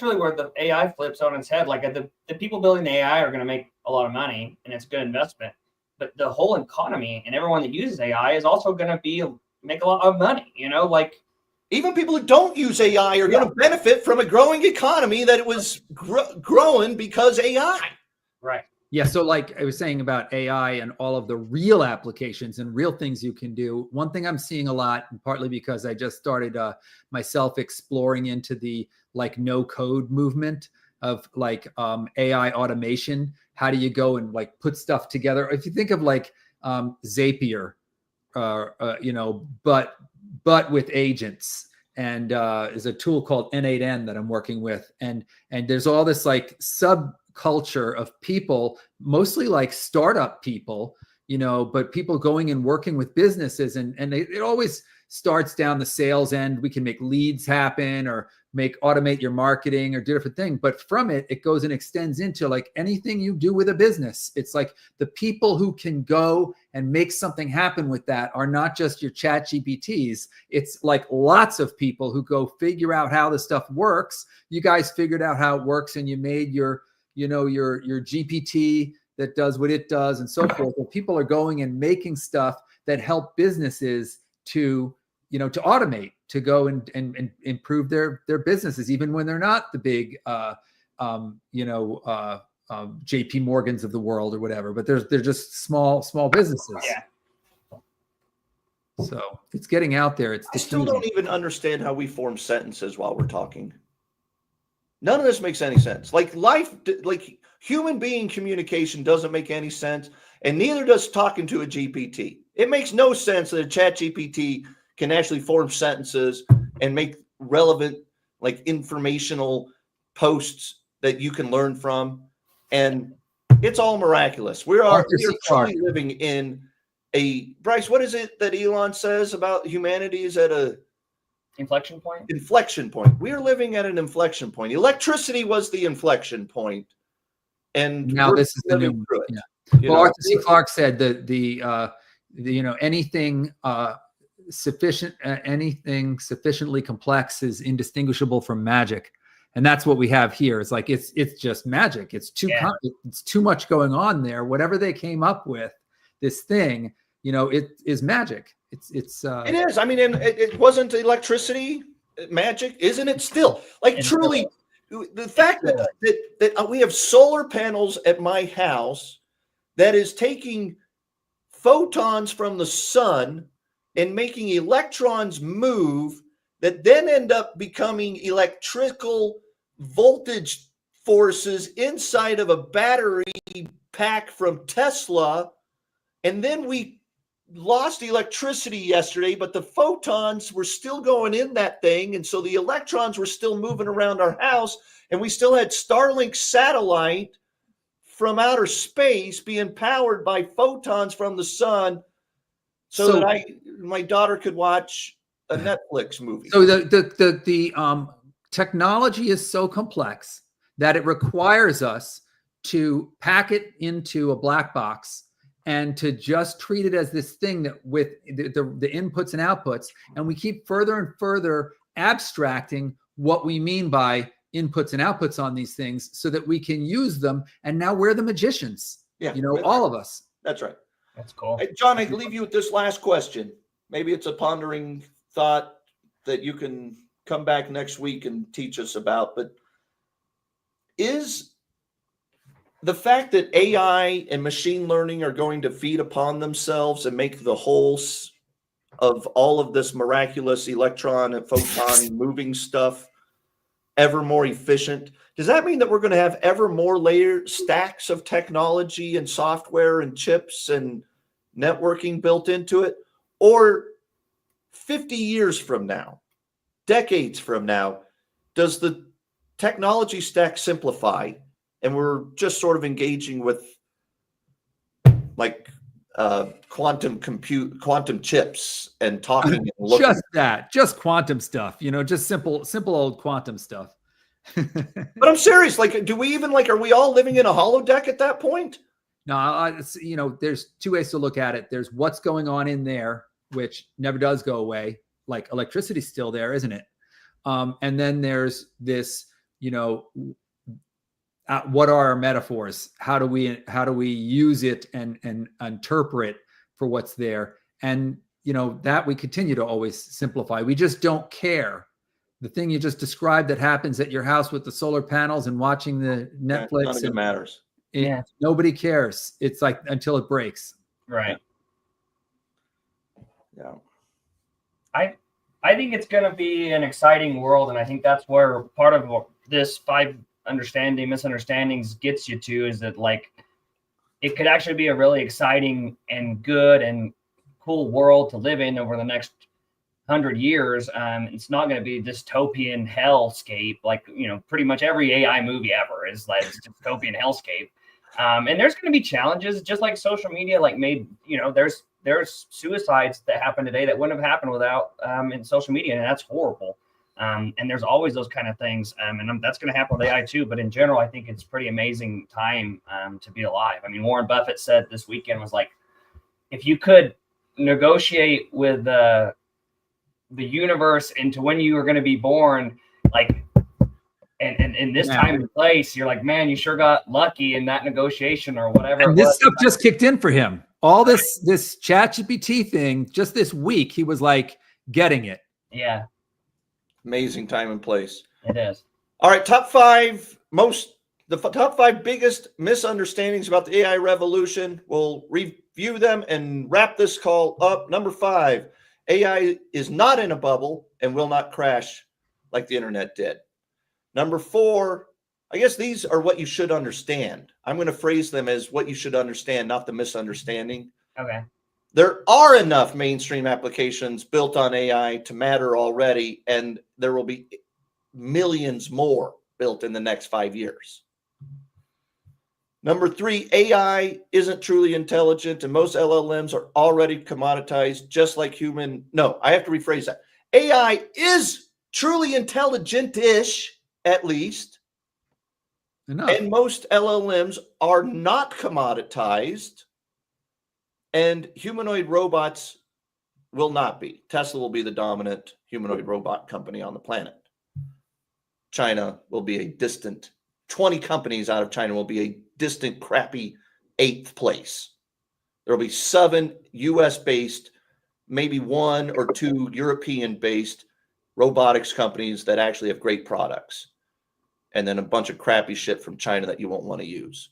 really where the AI flips on its head. Like the people building the AI are going to make a lot of money, and it's a good investment. But the whole economy and everyone that uses AI is also going to make a lot of money, like even people who don't use AI are going to benefit from a growing economy that it was growing because AI. Right. Yeah. So like I was saying about AI and all of the real applications and real things you can do. One thing I'm seeing a lot, and partly because I just started myself exploring into the like no code movement of like AI automation. How do you go and like put stuff together? If you think of like Zapier, but with agents, and there's a tool called N8N that I'm working with, and there's all this like subculture of people, mostly like startup people, but people going and working with businesses, and it always starts down the sales end. We can make leads happen or automate your marketing or do different thing. But from it goes and extends into like anything you do with a business. It's like the people who can go and make something happen with that are not just your chat GPTs. It's like lots of people who go figure out how the stuff works. You guys figured out how it works, and you made your GPT that does what it does and so forth. Well, people are going and making stuff that help businesses to automate, to go and improve their businesses, even when they're not the big, JP Morgans of the world or whatever, but they're just small businesses. Yeah. So it's getting out there. I still don't even understand how we form sentences while we're talking. None of this makes any sense. Like human being communication doesn't make any sense, and neither does talking to a GPT. It makes no sense that a chat GPT can actually form sentences and make relevant, like, informational posts that you can learn from. And it's all miraculous. We are truly living in Bryce, what is it that Elon says about humanity is at a inflection point? Inflection point. We are living at an inflection point. Electricity was the inflection point, and now this is the new. Yeah. Well, Arthur C. Clarke said that anything sufficiently complex is indistinguishable from magic, and that's what we have here. It's like it's just magic. It's too much going on there. Whatever they came up with, this thing. It is magic. It is. I mean, it wasn't electricity magic, isn't it? Still, like, truly, the fact that we have solar panels at my house that is taking photons from the sun and making electrons move that then end up becoming electrical voltage forces inside of a battery pack from Tesla, and then we lost electricity yesterday, but the photons were still going in that thing, and so the electrons were still moving around our house, and we still had Starlink satellite from outer space being powered by photons from the sun, so that my daughter could watch a Netflix movie. So the technology is so complex that it requires us to pack it into a black box and to just treat it as this thing that with the inputs and outputs, and we keep further and further abstracting what we mean by inputs and outputs on these things so that we can use them. And now we're the magicians, all of us. That's right. That's cool. Hey, John, I leave you with this last question. Maybe it's a pondering thought that you can come back next week and teach us about, but is the fact that AI and machine learning are going to feed upon themselves and make the whole of all of this miraculous electron and photon moving stuff ever more efficient, does that mean that we're going to have ever more layer stacks of technology and software and chips and networking built into it? Or 50 years from now, decades from now, does the technology stack simplify and we're just sort of engaging with like quantum chips and talking and looking? Just quantum stuff, just simple old quantum stuff. But I'm serious. Like, do we even are we all living in a holodeck at that point? No, there's two ways to look at it. There's what's going on in there, which never does go away. Like electricity's still there, isn't it? And then there's this, what are our metaphors? How do we use it and interpret for what's there? And that we continue to always simplify. We just don't care. The thing you just described that happens at your house with the solar panels and watching the Netflix, none of it matters. Nobody cares. It's like until it breaks. Right. Yeah. I think it's going to be an exciting world, and I think that's where part of this 5 misunderstandings gets you to, is that it could actually be a really exciting and good and cool world to live in over the next 100 years. It's not going to be dystopian hellscape pretty much every AI movie ever is like dystopian hellscape. And there's going to be challenges, just like social media there's suicides that happen today that wouldn't have happened without in social media, and that's horrible. And there's always those kind of things, and that's going to happen with AI too. But in general, I think it's pretty amazing time to be alive. I mean, Warren Buffett said this weekend was like, if you could negotiate with the universe into when you were going to be born, and in this time and place, you're like, man, you sure got lucky in that negotiation or whatever. And this stuff just kicked in for him. All this ChatGPT thing, just this week, he was getting it. Yeah. Amazing time and place. It is. All right, top 5 most the top 5 biggest misunderstandings about the AI revolution. We'll review them and wrap this call up. Number 5, AI is not in a bubble and will not crash like the internet did. Number 4, I guess these are what you should understand. I'm going to phrase them as what you should understand, not the misunderstanding. Okay. There are enough mainstream applications built on AI to matter already, and there will be millions more built in the next 5 years. Number 3, AI isn't truly intelligent, and most LLMs are already commoditized, just like human. No, I have to rephrase that. AI is truly intelligent-ish, at least. Enough. And most LLMs are not commoditized, and humanoid robots will not be. Tesla will be the dominant humanoid robot company on the planet. China will be a distant, 20 companies out of China will be a distant, crappy 8th place. There will be 7 US-based, maybe 1 or 2 European-based robotics companies that actually have great products. And then a bunch of crappy shit from China that you won't want to use.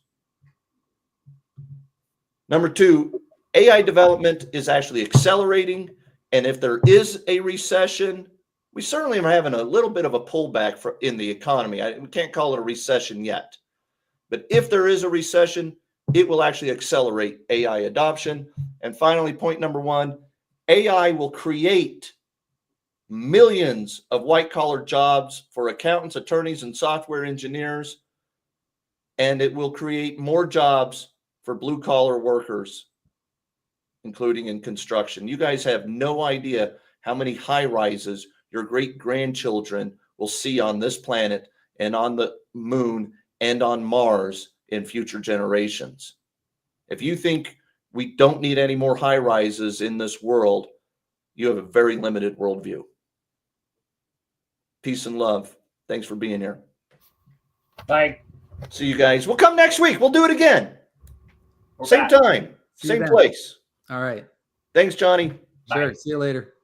Number 2, AI development is actually accelerating. And if there is a recession, we certainly are having a little bit of a pullback in the economy. We can't call it a recession yet. But if there is a recession, it will actually accelerate AI adoption. And finally, point number 1, AI will create millions of white-collar jobs for accountants, attorneys, and software engineers. And it will create more jobs for blue-collar workers, including in construction. You guys have no idea how many high-rises your great-grandchildren will see on this planet and on the moon and on Mars in future generations. If you think we don't need any more high-rises in this world, you have a very limited worldview. Peace and love. Thanks for being here. Bye. See you guys. We'll come next week. We'll do it again. We're Same back. time, See you same then. place. All right. Thanks, Johnny. Sure. Bye. See you later.